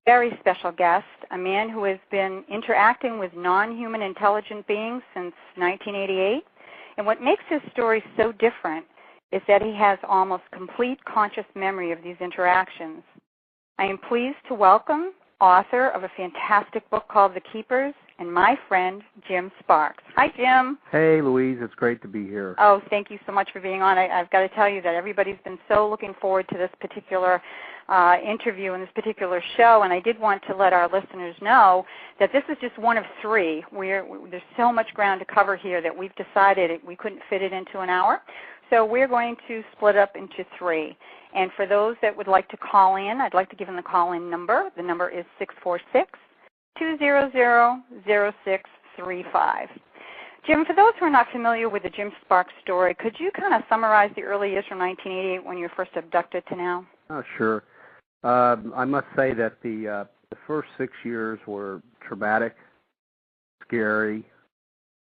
very special guest, a man who has been interacting with non-human intelligent beings since 1988. And what makes his story so different is that he has almost complete conscious memory of these interactions. I am pleased to welcome author of a fantastic book called The Keepers, and my friend, Jim Sparks. Hi, Jim. Hey, Louise. It's great to be here. Oh, thank you so much for being on. I've got to tell you that everybody's been so looking forward to this particular interview and this particular show, and I did want to let our listeners know that this is just one of three. There's so much ground to cover here that we've decided we couldn't fit it into an hour. So we're going to split up into three. And for those that would like to call in, I'd like to give them the call-in number. The number is 646-200-0635. Jim, for those who are not familiar with the Jim Sparks story, could you kind of summarize the early years from 1988 when you were first abducted to now? Oh, sure. I must say that the first 6 years were traumatic, scary,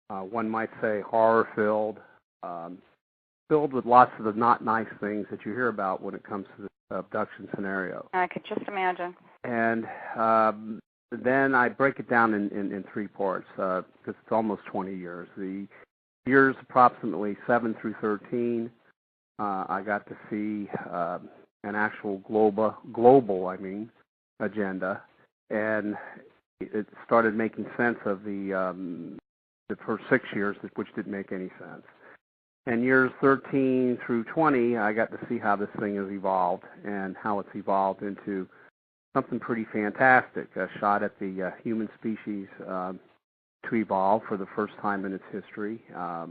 one might say horror-filled, filled with lots of the not nice things that you hear about when it comes to the abduction scenario. I could just imagine. And then I break it down in three parts because it's almost 20 years. The years approximately 7 through 13, I got to see an actual global agenda, and it started making sense of the first 6 years, which didn't make any sense. And years 13 through 20, I got to see how this thing has evolved and how it's evolved into something pretty fantastic, a shot at the human species to evolve for the first time in its history, a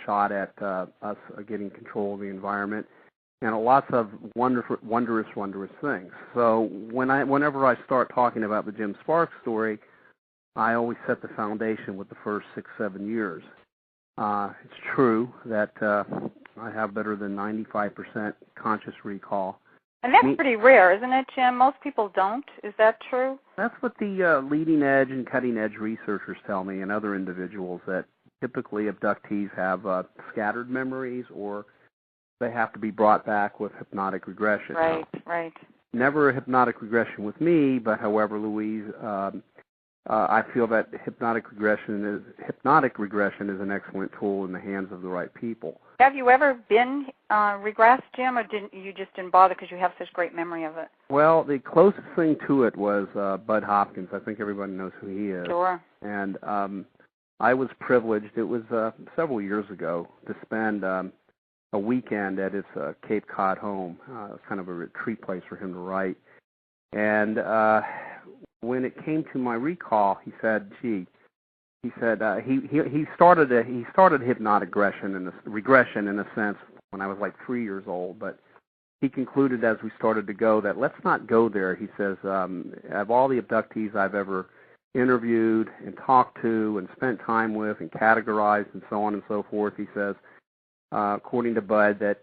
shot at us getting control of the environment, and lots of wondrous things. So whenever I start talking about the Jim Sparks story, I always set the foundation with the first 6-7 years. It's true that I have better than 95% conscious recall. And that's pretty rare, isn't it, Jim? Most people don't. Is that true? That's what the leading edge and cutting edge researchers tell me, and other individuals, that typically abductees have scattered memories, or they have to be brought back with hypnotic regression. Right. Never a hypnotic regression with me, but however, Louise, I feel that hypnotic regression is an excellent tool in the hands of the right people. Have you ever been regressed, Jim, or you just didn't bother because you have such great memory of it? Well, the closest thing to it was Bud Hopkins. I think everybody knows who he is. Sure. And I was privileged, it was several years ago, to spend a weekend at his Cape Cod home. It was kind of a retreat place for him to write. And when it came to my recall, he said, he started hypnotic regression in a sense when I was like 3 years old, but he concluded as we started to go that let's not go there. He says, of all the abductees I've ever interviewed and talked to and spent time with and categorized and so on and so forth, he says, according to Bud, that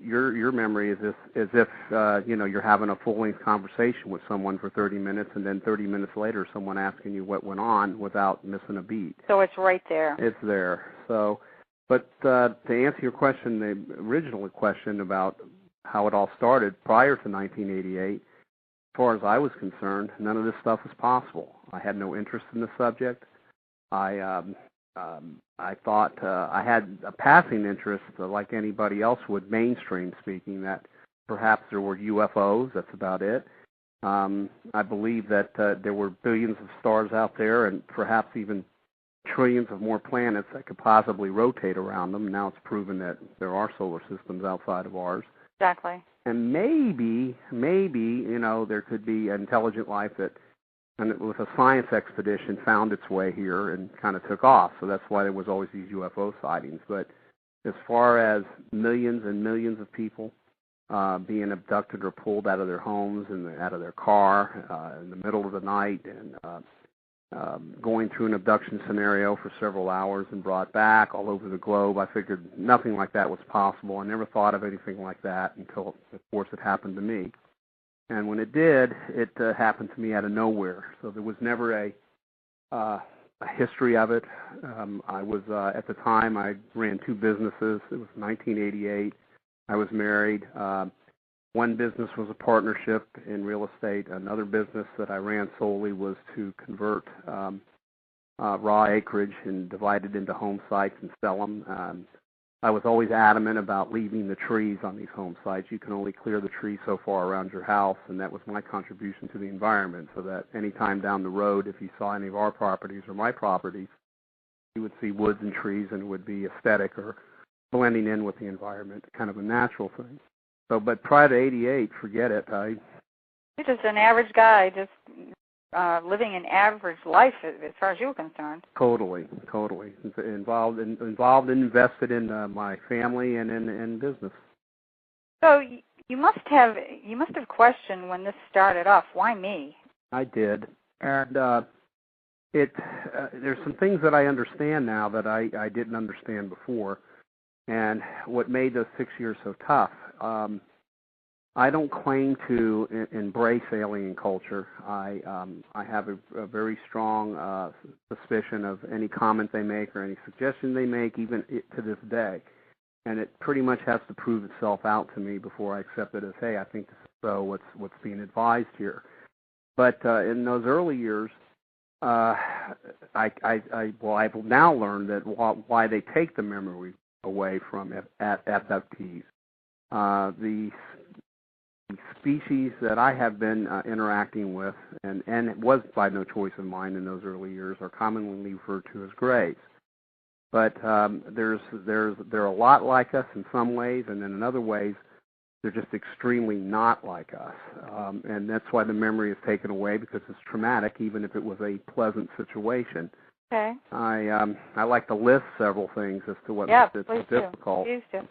your memory is as if you're having a full-length conversation with someone for 30 minutes, and then 30 minutes later, someone asking you what went on without missing a beat. So it's right there. It's there. So, but to answer your question, the original question about how it all started prior to 1988, as far as I was concerned, none of this stuff was possible. I had no interest in the subject. I thought I had a passing interest, like anybody else would, mainstream speaking, that perhaps there were UFOs. That's about it. I believe that there were billions of stars out there and perhaps even trillions of more planets that could possibly rotate around them. Now it's proven that there are solar systems outside of ours. Exactly. And maybe, there could be intelligent life that, and with a science expedition, found its way here and kind of took off. So that's why there was always these UFO sightings. But as far as millions and millions of people being abducted or pulled out of their homes and out of their car in the middle of the night and going through an abduction scenario for several hours and brought back all over the globe, I figured nothing like that was possible. I never thought of anything like that until, of course, it happened to me. And when it did, it happened to me out of nowhere. So there was never a history of it. I was, at the time, I ran 2 businesses. It was 1988. I was married. One business was a partnership in real estate. Another business that I ran solely was to convert raw acreage and divide it into home sites and sell them. I was always adamant about leaving the trees on these home sites. You can only clear the trees so far around your house, and that was my contribution to the environment, so that any time down the road, if you saw any of our properties or my properties, you would see woods and trees, and it would be aesthetic or blending in with the environment, kind of a natural thing. So, but prior to '88, forget it. You're just an average guy, just living an average life as far as you were concerned. Totally. Involved and invested in my family and in business. So you must have questioned when this started off. Why me? I did, and there's some things that I understand now that I didn't understand before, and what made those 6 years so tough. I don't claim to embrace alien culture. I have a very strong suspicion of any comment they make or any suggestion they make, even to this day. And it pretty much has to prove itself out to me before I accept it as, hey, I think this is so, what's being advised here. But in those early years, I've now learned that why they take the memory away from abductees. The species that I have been interacting with, and it was by no choice of mine in those early years, are commonly referred to as greys. But they're a lot like us in some ways, and in other ways, they're just extremely not like us. And that's why the memory is taken away, because it's traumatic, even if it was a pleasant situation. Okay. I like to list several things as to what makes it difficult. Please do.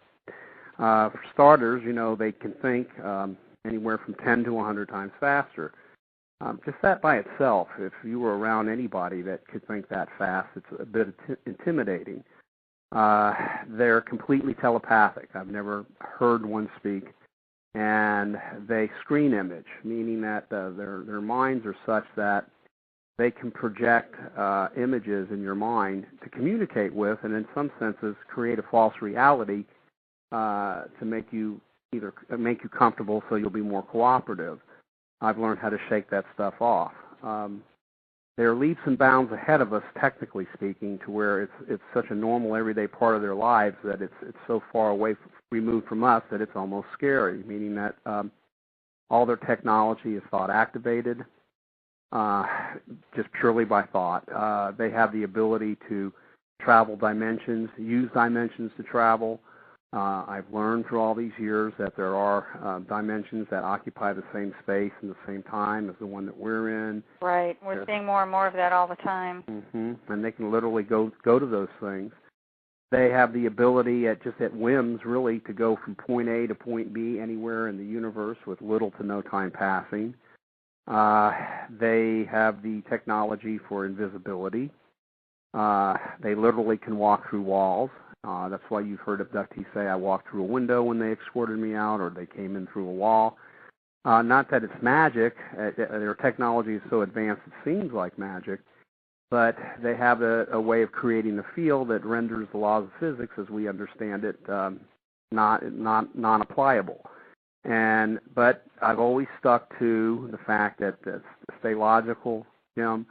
For starters, they can think anywhere from 10 to 100 times faster. Just that by itself, if you were around anybody that could think that fast, it's a bit intimidating. They're completely telepathic. I've never heard one speak. And they screen image, meaning that their minds are such that they can project images in your mind to communicate with, and in some senses create a false reality to make you comfortable so you'll be more cooperative. I've learned how to shake that stuff off. They're leaps and bounds ahead of us, technically speaking, to where it's such a normal, everyday part of their lives that it's so far away, removed from us, that it's almost scary, meaning that all their technology is thought-activated, just purely by thought. They have the ability to travel dimensions, use dimensions to travel. I've learned through all these years that there are dimensions that occupy the same space and the same time as the one that we're in. Right. We're seeing more and more of that all the time. Mm-hmm. And they can literally go to those things. They have the ability, at whims, really, to go from point A to point B anywhere in the universe with little to no time passing. They have the technology for invisibility. They literally can walk through walls. That's why you've heard abductees say, I walked through a window when they escorted me out, or they came in through a wall. Not that it's magic. Their technology is so advanced it seems like magic, but they have a way of creating a field that renders the laws of physics as we understand it non-applicable. But I've always stuck to the fact that stay logical, Jim,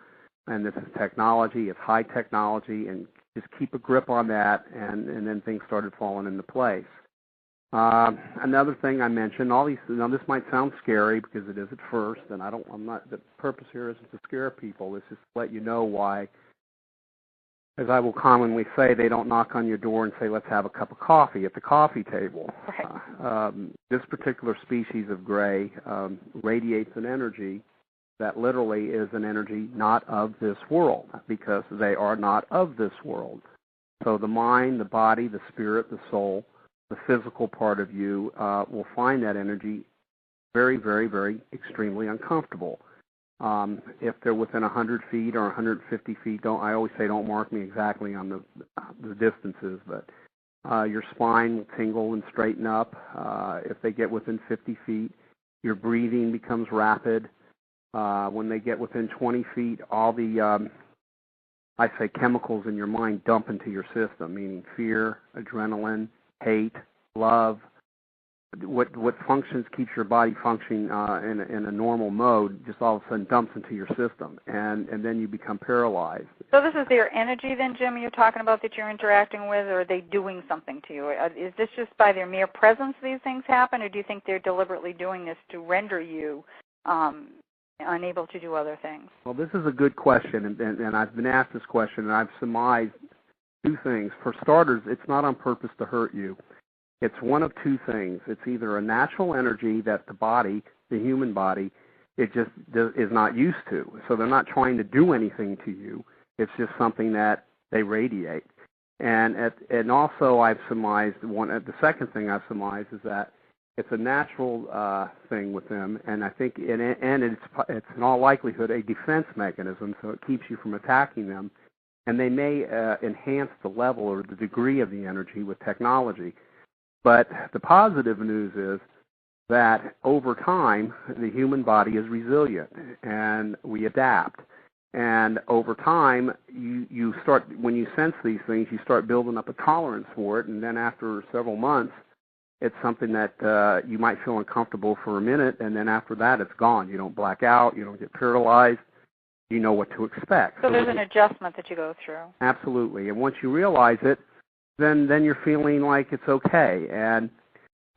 and this is technology. It's high technology, and just keep a grip on that, and then things started falling into place. Another thing I mentioned, all these. Now this might sound scary because it is at first, and I'm not. The purpose here isn't to scare people. It's just to let you know why. As I will commonly say, they don't knock on your door and say, "Let's have a cup of coffee at the coffee table." Right. This particular species of gray radiates an energy that literally is an energy not of this world, because they are not of this world. So the mind, the body, the spirit, the soul, the physical part of you will find that energy very, very, very extremely uncomfortable. If they're within 100 feet or 150 feet, I always say don't mark me exactly on the distances, but your spine will tingle and straighten up. If they get within 50 feet, your breathing becomes rapid. When they get within 20 feet, all the, chemicals in your mind dump into your system, meaning fear, adrenaline, hate, love, what functions, keeps your body functioning in a normal mode, just all of a sudden dumps into your system, and then you become paralyzed. So this is their energy then, Jim, you're talking about that you're interacting with, or are they doing something to you? Is this just by their mere presence these things happen, or do you think they're deliberately doing this to render you unable to do other things? Well, this is a good question, and I've been asked this question, and I've surmised two things. For starters, it's not on purpose to hurt you. It's one of two things. It's either a natural energy that the body, the human body, it just is not used to. So they're not trying to do anything to you. It's just something that they radiate. And also I've surmised, the second thing I've surmised is that it's a natural thing with them, and I think it's in all likelihood a defense mechanism, so it keeps you from attacking them. And they may enhance the level or the degree of the energy with technology. But the positive news is that over time, the human body is resilient, and we adapt. And over time, you start, when you sense these things, you start building up a tolerance for it, and then after several months, it's something that you might feel uncomfortable for a minute, and then after that, it's gone. You don't black out, you don't get paralyzed, you know what to expect. So there's an adjustment that you go through. Absolutely, and once you realize it, then you're feeling like it's okay. And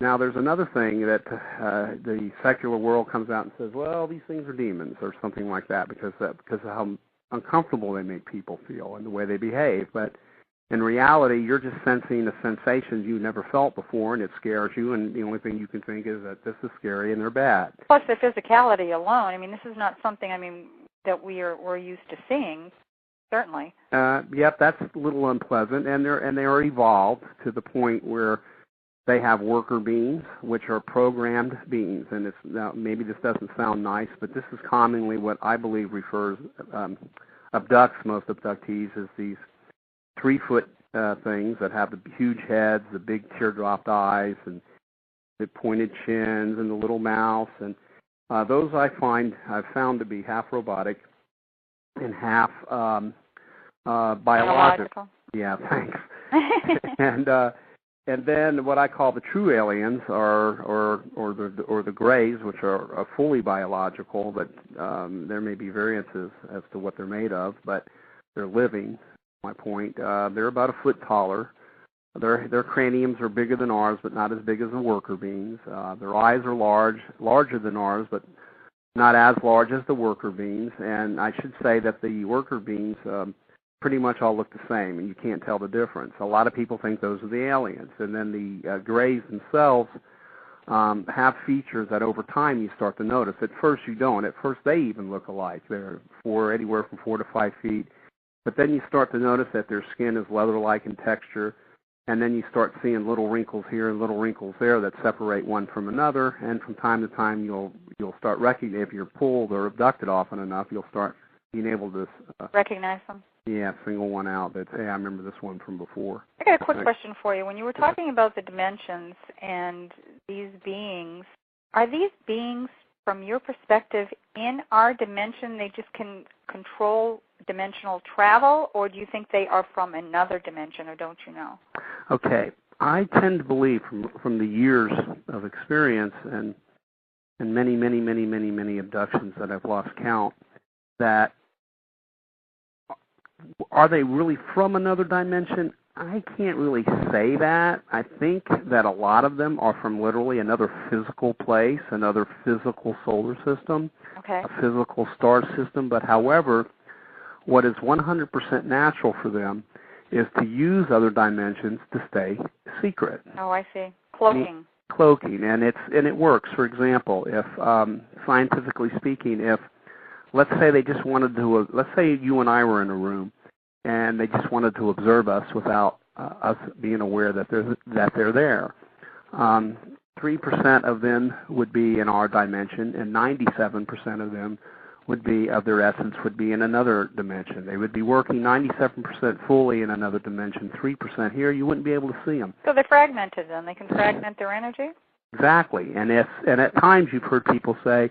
now there's another thing that the secular world comes out and says, well, these things are demons or something like that because of how uncomfortable they make people feel and the way they behave. But in reality, you're just sensing the sensations you never felt before, and it scares you, and the only thing you can think is that this is scary and they're bad. Plus the physicality alone. I mean, this is not something, that we're used to seeing. Certainly. Yep, that's a little unpleasant, and they are evolved to the point where they have worker beings, which are programmed beings. And now maybe this doesn't sound nice, but this is commonly what I believe abducts most abductees is these 3-foot things that have the huge heads, the big teardropped eyes, and the pointed chins, and the little mouths, and those I've found to be half robotic and half biological. Yeah, thanks. and then what I call the true aliens or the grays, which are fully biological, but there may be variances as to what they're made of, but they're living. My point. They're about a foot taller. Their craniums are bigger than ours, but not as big as the worker beings. Their eyes are larger than ours, but not as large as the worker beings. And I should say that the worker beings pretty much all look the same, and you can't tell the difference. A lot of people think those are the aliens. And then the grays themselves have features that over time you start to notice. At first you don't. At first they even look alike. They're anywhere from 4 to 5 feet. But then you start to notice that their skin is leather-like in texture, and then you start seeing little wrinkles here and little wrinkles there that separate one from another. And from time to time, you'll start recognizing, if you're pulled or abducted often enough, you'll start being able to recognize them. Yeah, single one out. That hey, I remember this one from before. I got a quick question for you. When you were talking about the dimensions and these beings, are these beings, from your perspective, in our dimension? They just can control dimensional travel, or do you think they are from another dimension, or don't you know? Okay, I tend to believe from the years of experience and many abductions that I've lost count, that are they really from another dimension? I can't really say that. I think that a lot of them are from literally another physical place, another physical solar system, okay, a physical star system. But however, what is 100% natural for them is to use other dimensions to stay secret. Oh, I see. Cloaking, and it works. For example, if scientifically speaking, if let's say let's say you and I were in a room, and they just wanted to observe us without us being aware that they're there. 3% of them would be in our dimension, and 97% of them of their essence would be in another dimension. They would be working 97% fully in another dimension, 3% here. You wouldn't be able to see them. So they're fragmented then. They can fragment their energy? Exactly. And at times you've heard people say,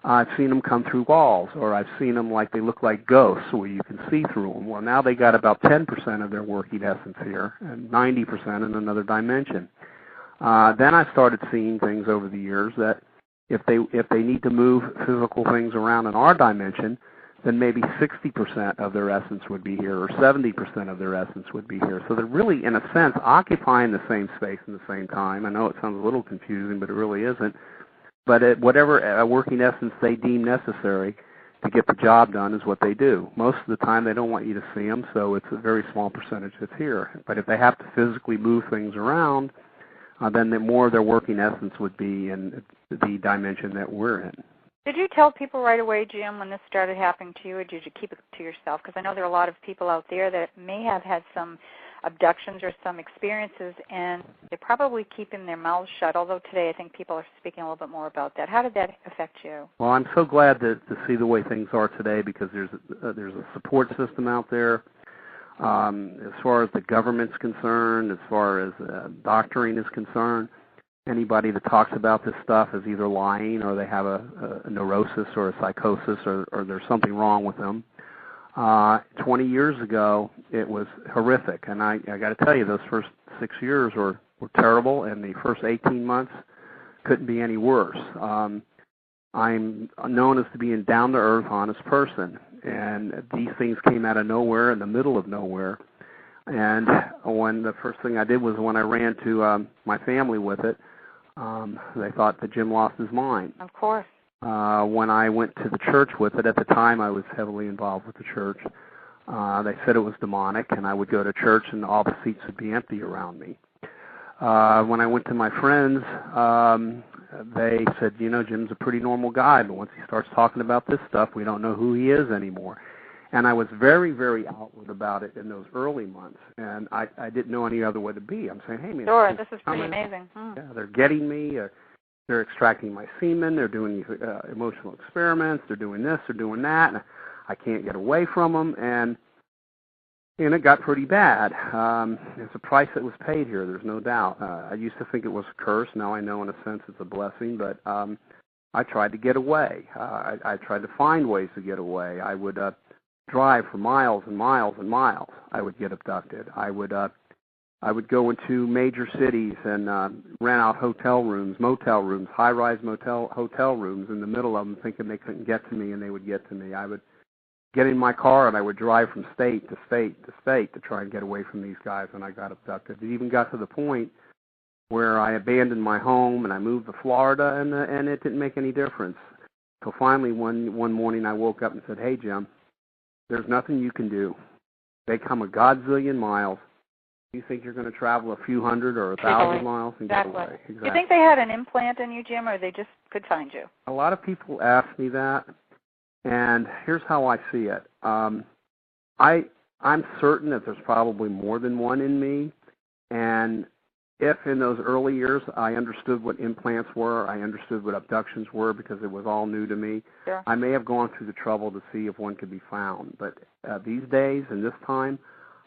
I've seen them come through walls, or I've seen them like they look like ghosts where you can see through them. Well, now they got about 10% of their working essence here and 90% in another dimension. Then I started seeing things over the years that if they need to move physical things around in our dimension, then maybe 60% of their essence would be here, or 70% of their essence would be here. So they're really, in a sense, occupying the same space in the same time. I know it sounds a little confusing, but it really isn't. But whatever working essence they deem necessary to get the job done is what they do. Most of the time they don't want you to see them, so it's a very small percentage that's here. But if they have to physically move things around, then the more their working essence would be in the dimension that we're in. Did you tell people right away, Jim, when this started happening to you, or did you keep it to yourself? Because I know there are a lot of people out there that may have had some abductions or some experiences, and they're probably keeping their mouths shut, although today I think people are speaking a little bit more about that. How did that affect you? Well, I'm so glad to see the way things are today, because there's a support system out there. As far as the government's concerned, as far as doctoring is concerned, anybody that talks about this stuff is either lying, or they have a neurosis or a psychosis, or there's something wrong with them. 20 years ago, it was horrific, and I got to tell you, those first 6 years were terrible, and the first 18 months couldn't be any worse. I'm known as to be a down-to-earth, honest person, and these things came out of nowhere, in the middle of nowhere. And when the first thing I did was when I ran to my family with it, they thought that Jim lost his mind. Of course. When I went to the church with it, at the time I was heavily involved with the church, they said it was demonic, and I would go to church and all the seats would be empty around me. When I went to my friends, they said, you know, Jim's a pretty normal guy, but once he starts talking about this stuff, we don't know who he is anymore. And I was very, very outward about it in those early months, and I didn't know any other way to be. I'm saying, hey, man. Sure, this is pretty amazing. Yeah, they're getting me. They're extracting my semen. They're doing these emotional experiments. They're doing this. They're doing that. And I can't get away from them, and it got pretty bad. There's a price that was paid here, there's no doubt. I used to think it was a curse. Now I know in a sense it's a blessing, but I tried to get away. I tried to find ways to get away. I would drive for miles and miles and miles. I would get abducted. I would go into major cities and rent out hotel rooms, motel rooms, high-rise hotel rooms in the middle of them, thinking they couldn't get to me, and they would get to me. I would get in my car and I would drive from state to state to state to try and get away from these guys when I got abducted. It even got to the point where I abandoned my home and I moved to Florida, and it didn't make any difference. So finally one morning I woke up and said, hey, Jim, there's nothing you can do. They come a godzillion miles. You think you're going to travel a few hundred or 1,000 miles and get away? Exactly. Do you think they had an implant in you, Jim, or they just could find you? A lot of people ask me that. And here's how I see it. I'm certain that there's probably more than one in me. And if in those early years I understood what implants were, I understood what abductions were because it was all new to me, sure, I may have gone through the trouble to see if one could be found. But these days and this time,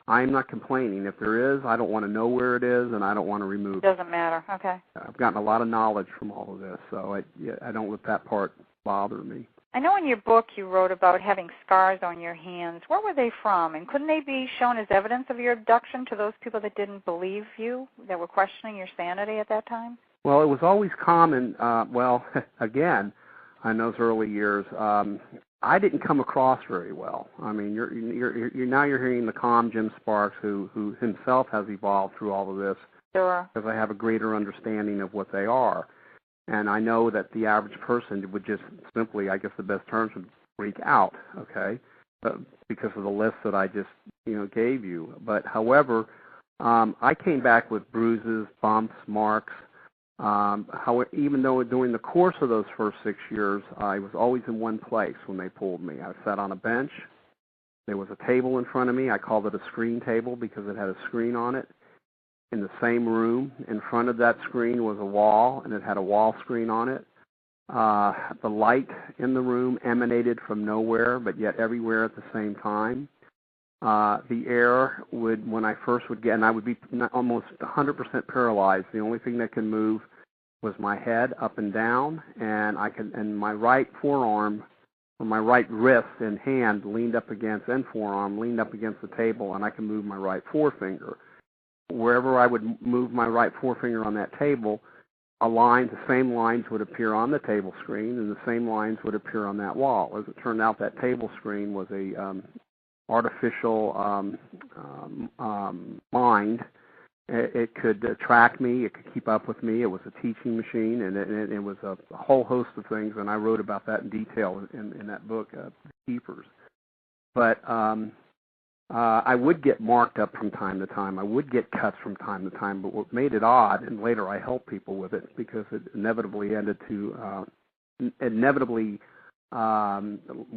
I'm not complaining. If there is, I don't want to know where it is, and I don't want to remove it. Doesn't matter. Okay. I've gotten a lot of knowledge from all of this, so I don't let that part bother me. I know in your book you wrote about having scars on your hands. Where were they from? And couldn't they be shown as evidence of your abduction to those people that didn't believe you, that were questioning your sanity at that time? Well, it was always common, again, in those early years, I didn't come across very well. I mean, you're now hearing the calm Jim Sparks, who himself has evolved through all of this. Sure. Because I have a greater understanding of what they are. And I know that the average person would just simply, I guess the best terms would freak out, okay, because of the list that I just, gave you. But, however, I came back with bruises, bumps, marks. Even though during the course of those first 6 years, I was always in one place when they pulled me. I sat on a bench. There was a table in front of me. I called it a screen table because it had a screen on it. In the same room, in front of that screen was a wall, and it had a wall screen on it. The light in the room emanated from nowhere, but yet everywhere at the same time. The air would, when I first would get, and I would be almost 100% paralyzed. The only thing that could move was my head up and down, and my right forearm, or my right wrist and hand leaned up against, and forearm leaned up against the table, and I could move my right forefinger. wherever I would move my right forefinger on that table, the same lines would appear on the table screen, and the same lines would appear on that wall. As it turned out, that table screen was a artificial mind. It could track me. It could keep up with me. It was a teaching machine, and it was a whole host of things, and I wrote about that in detail in that book, The Keepers. But I would get marked up from time to time. I would get cuts from time to time, but what made it odd, and later I helped people with it because it inevitably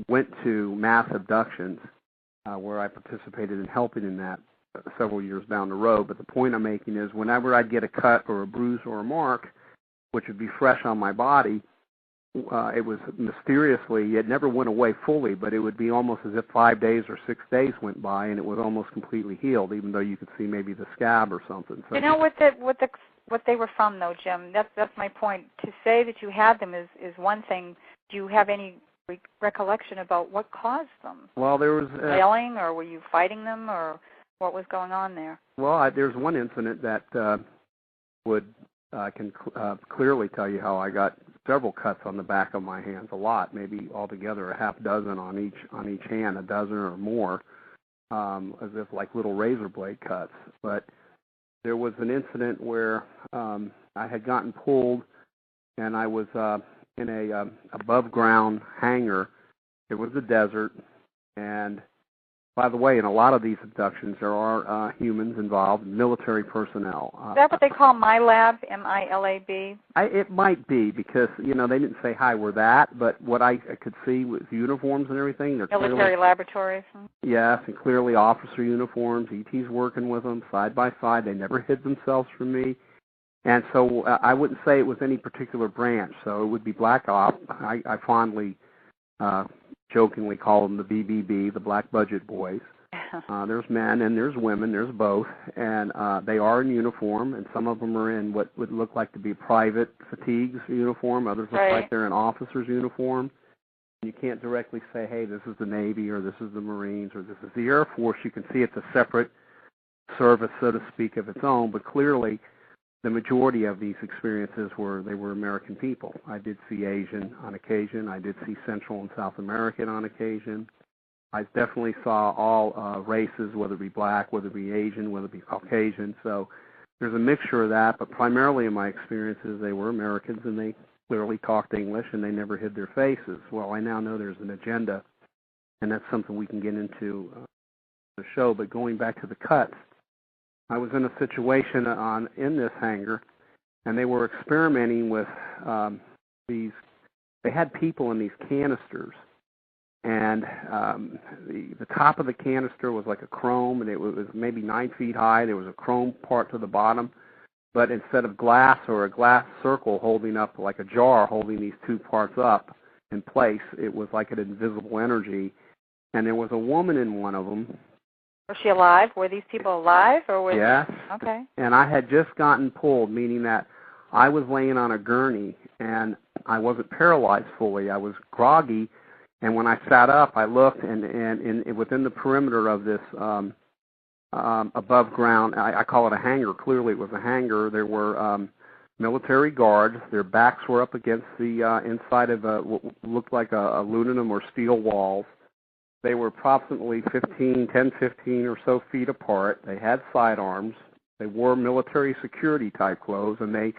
went to mass abductions, where I participated in helping in that several years down the road. But the point I'm making is whenever I'd get a cut or a bruise or a mark, which would be fresh on my body, it was mysteriously, it never went away fully, but it would be almost as if 5 days or 6 days went by and it was almost completely healed, even though you could see maybe the scab or something. So, you know what they were from, though, Jim? That's my point. To say that you had them is one thing. Do you have any recollection about what caused them? Well, there was flailing, or were you fighting them, or what was going on there? Well, there's one incident that I can clearly tell you how I got several cuts on the back of my hands, a lot, maybe altogether a half dozen on each hand, a dozen or more, as if like little razor blade cuts. But there was an incident where I had gotten pulled, and I was in a above ground hangar. It was the desert, and by the way, in a lot of these abductions, there are humans involved, military personnel. Is that what they call MILAB, M-I-L-A-B? It might be, because, they didn't say, hi, we're that, but what I could see was uniforms and everything. They're military laboratories? Yes, and clearly officer uniforms, ET's working with them, side by side. They never hid themselves from me. And so I wouldn't say it was any particular branch, so it would be Black Op. I fondly jokingly call them the BBB, the Black Budget Boys. There's men and there's women, there's both, and they are in uniform, and some of them are in what would look like to be private fatigues uniform, others look like they're in officer's uniform. You can't directly say, hey, this is the Navy, or this is the Marines, or this is the Air Force. You can see it's a separate service, so to speak, of its own, but clearly the majority of these experiences were American people. I did see Asian on occasion. I did see Central and South American on occasion. I definitely saw all races, whether it be black, whether it be Asian, whether it be Caucasian. So there's a mixture of that, but primarily in my experiences, they were Americans, and they clearly talked English, and they never hid their faces. Well, I now know there's an agenda, and that's something we can get into the show. But going back to the cuts, I was in a situation in this hangar, and they were experimenting with they had people in these canisters, and the top of the canister was like a chrome, and it was maybe 9 feet high. There was a chrome part to the bottom, but instead of glass or a glass circle holding up, like a jar holding these two parts up in place, it was like an invisible energy, and there was a woman in one of them. Was she alive? Were these people alive? Or were Yes. Okay. And I had just gotten pulled, meaning that I was laying on a gurney, and I wasn't paralyzed fully. I was groggy, and when I sat up, I looked, and within the perimeter of this above ground, I call it a hangar. Clearly it was a hangar. There were military guards. Their backs were up against the inside of what looked like a aluminum or steel walls. They were approximately 10, 15 or so feet apart. They had sidearms. They wore military security type clothes, and they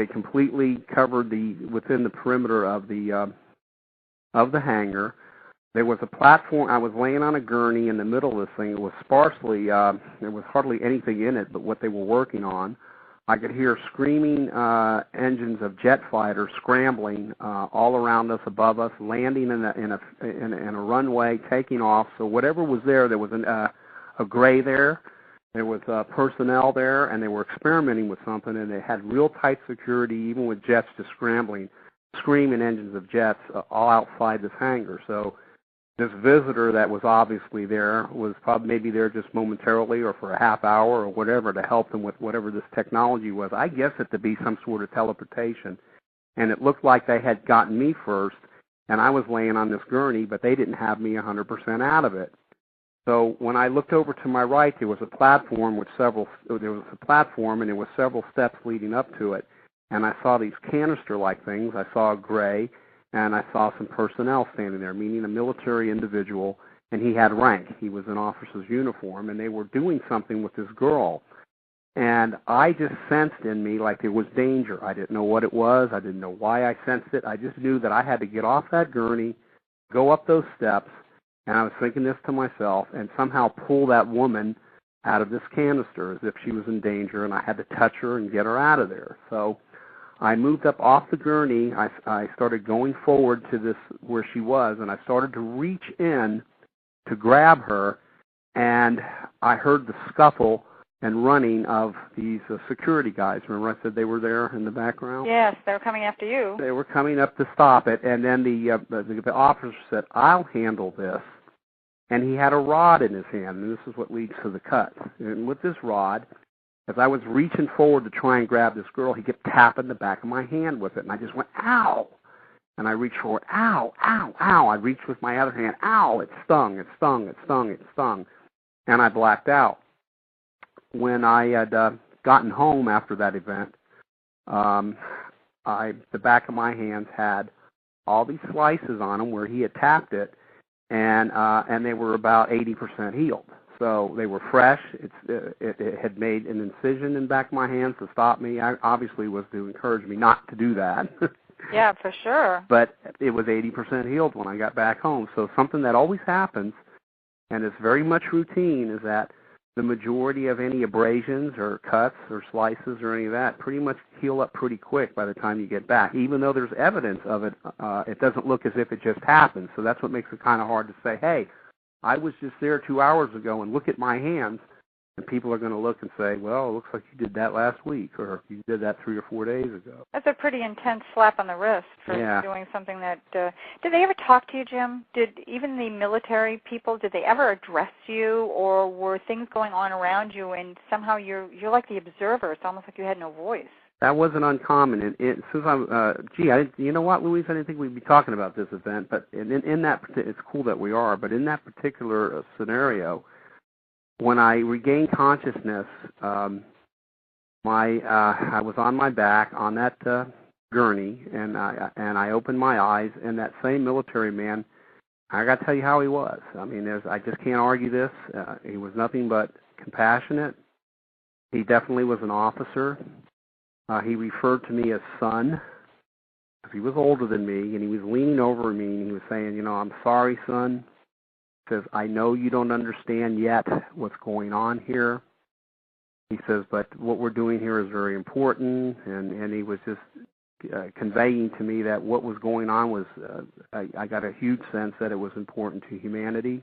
completely covered within the perimeter of the hangar. There was a platform. I was laying on a gurney in the middle of this thing. It was sparsely, there was hardly anything in it but what they were working on. I could hear screaming engines of jet fighters scrambling all around us, above us, landing in a runway, taking off. So whatever was there was a gray there. There was personnel there, and they were experimenting with something, and they had real tight security, even with jets just scrambling, screaming engines of jets all outside this hangar. So this visitor that was obviously there was probably maybe there just momentarily or for a half hour or whatever to help them with whatever this technology was. I guess it to be some sort of teleportation. And it looked like they had gotten me first, and I was laying on this gurney, but they didn't have me 100% out of it. So when I looked over to my right, there was a platform with several steps leading up to it, and I saw these canister-like things. I saw a gray, and I saw some personnel standing there, meaning a military individual, and he had rank. He was in officer's uniform, and they were doing something with this girl. And I just sensed in me like there was danger. I didn't know what it was. I didn't know why I sensed it. I just knew that I had to get off that gurney, go up those steps, and I was thinking this to myself, and somehow pull that woman out of this canister as if she was in danger, and I had to touch her and get her out of there. So I moved up off the gurney. I started going forward to this where she was, and I started to reach in to grab her, and I heard the scuffle and running of these security guys. Remember I said they were there in the background? Yes, they were coming after you. They were coming up to stop it, and then the officer said, "I'll handle this." And he had a rod in his hand, and this is what leads to the cut. And with this rod, as I was reaching forward to try and grab this girl, he kept tapping the back of my hand with it, and I just went, "Ow!" And I reached forward, "Ow, ow, ow." I reached with my other hand, "Ow, it stung, it stung, it stung, it stung." And I blacked out. When I had gotten home after that event, the back of my hands had all these slices on them where he had tapped it, and they were about 80% healed. So they were fresh. It had made an incision in the back of my hands to stop me. I obviously was to encourage me not to do that. Yeah, for sure. But it was 80% healed when I got back home. So something that always happens, and it's very much routine, is that the majority of any abrasions or cuts or slices or any of that pretty much heal up pretty quick by the time you get back. Even though there's evidence of it, it doesn't look as if it just happened. So that's what makes it kind of hard to say, hey, I was just there 2 hours ago and look at my hands. And people are going to look and say, well, it looks like you did that last week, or you did that 3 or 4 days ago. That's a pretty intense slap on the wrist for doing something that... did they ever talk to you, Jim? Did even the military people, did they ever address you, or were things going on around you and somehow you're like the observer? It's almost like you had no voice. That wasn't uncommon. Since I'm, you know what, Louise, I didn't think we'd be talking about this event, but in that, it's cool that we are, but in that particular scenario, when I regained consciousness, I was on my back on that gurney, and I opened my eyes, and that same military man, I got to tell you how he was. I mean, I just can't argue this. He was nothing but compassionate. He definitely was an officer. He referred to me as son, because he was older than me, and he was leaning over me, and he was saying, you know, I'm sorry, son. Says, I know you don't understand yet what's going on here. He says, but what we're doing here is very important, and he was just conveying to me that what was going on was, I got a huge sense that it was important to humanity.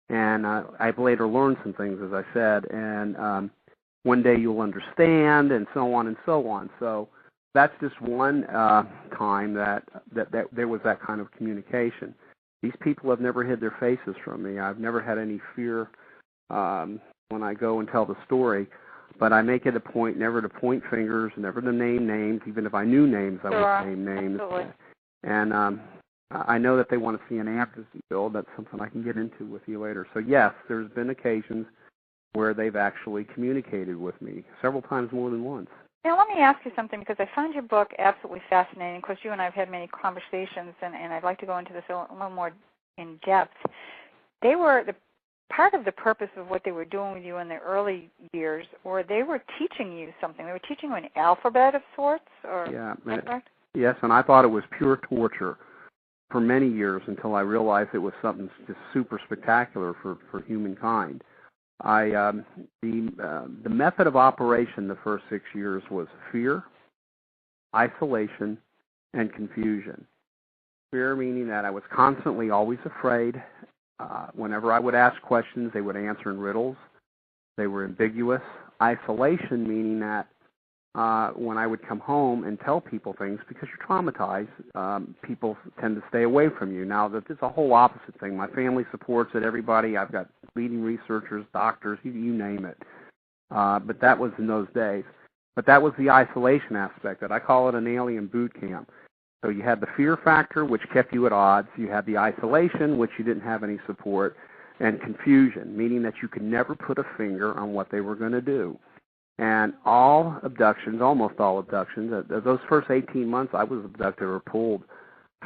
And I've later learned some things, as I said, and one day you'll understand, and so on and so on. So that's just one time that there was that kind of communication. These people have never hid their faces from me. I've never had any fear when I go and tell the story, but I make it a point never to point fingers, never to name names. Even if I knew names, I wouldn't name names. Absolutely. And I know that they want to see an amnesty bill. That's something I can get into with you later. So, yes, there's been occasions where they've actually communicated with me, several times more than once. Now, let me ask you something, because I found your book absolutely fascinating. Of course, you and I have had many conversations, and I'd like to go into this a little more in depth. They were part of the purpose of what they were doing with you in the early years, or they were teaching you something. They were teaching you an alphabet of sorts, or is that correct? Yes, and I thought it was pure torture for many years until I realized it was something just super spectacular for humankind. The method of operation the first 6 years was fear, isolation, and confusion. Fear meaning that I was constantly always afraid. Whenever I would ask questions, they would answer in riddles. They were ambiguous. Isolation meaning that when I would come home and tell people things, because you're traumatized, people tend to stay away from you. Now, it's a whole opposite thing. My family supports it, everybody. I've got leading researchers, doctors, you name it. But that was in those days. But that was the isolation aspect. I call it an alien boot camp. So you had the fear factor, which kept you at odds. You had the isolation, which you didn't have any support. and confusion, meaning that you could never put a finger on what they were going to do. And all abductions, almost all abductions, those first 18 months I was abducted or pulled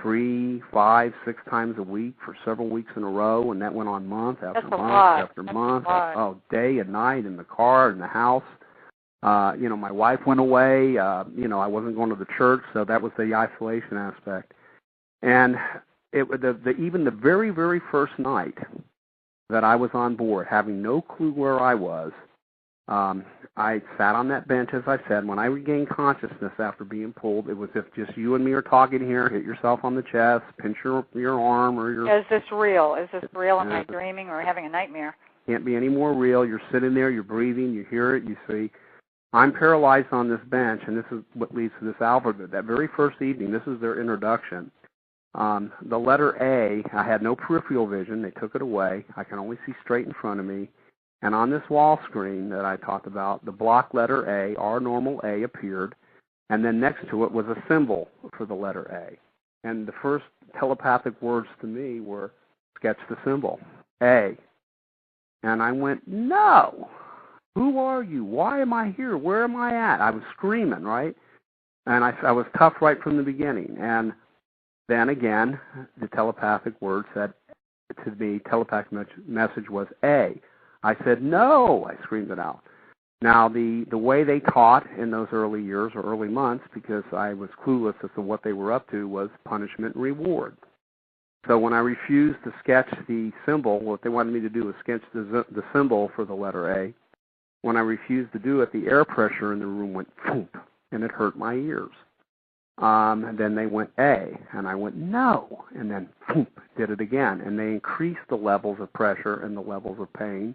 3, 5, 6 times a week for several weeks in a row, and that went on month after month after month. Oh, day and night in the car, in the house. My wife went away. I wasn't going to the church, so that was the isolation aspect. And even the very, very first night that I was on board, having no clue where I was, I sat on that bench, as I said. When I regained consciousness after being pulled, it was if just you and me are talking here, hit yourself on the chest, pinch your arm or your... Is this real? Is this real? Am I dreaming or having a nightmare? Can't be any more real. You're sitting there, you're breathing, you hear it, you see. I'm paralyzed on this bench, and this is what leads to this alphabet. That very first evening, this is their introduction. The letter A, I had no peripheral vision. They took it away. I can only see straight in front of me. And on this wall screen that I talked about, the block letter A, our normal A, appeared, and then next to it was a symbol for the letter A. And the first telepathic words to me were, sketch the symbol, A. And I went, no! Who are you? Why am I here? Where am I at? I was screaming, right? And I was tough right from the beginning. And then again, the telepathic word said to me, telepathic message was A. I said, no, I screamed it out. Now, the way they taught in those early years or early months, because I was clueless as to what they were up to, was punishment and reward. So when I refused to sketch the symbol, what they wanted me to do was sketch the symbol for the letter A. When I refused to do it, the air pressure in the room went thump, and it hurt my ears. And then they went A, and I went no, and then thump, did it again. And they increased the levels of pressure and the levels of pain,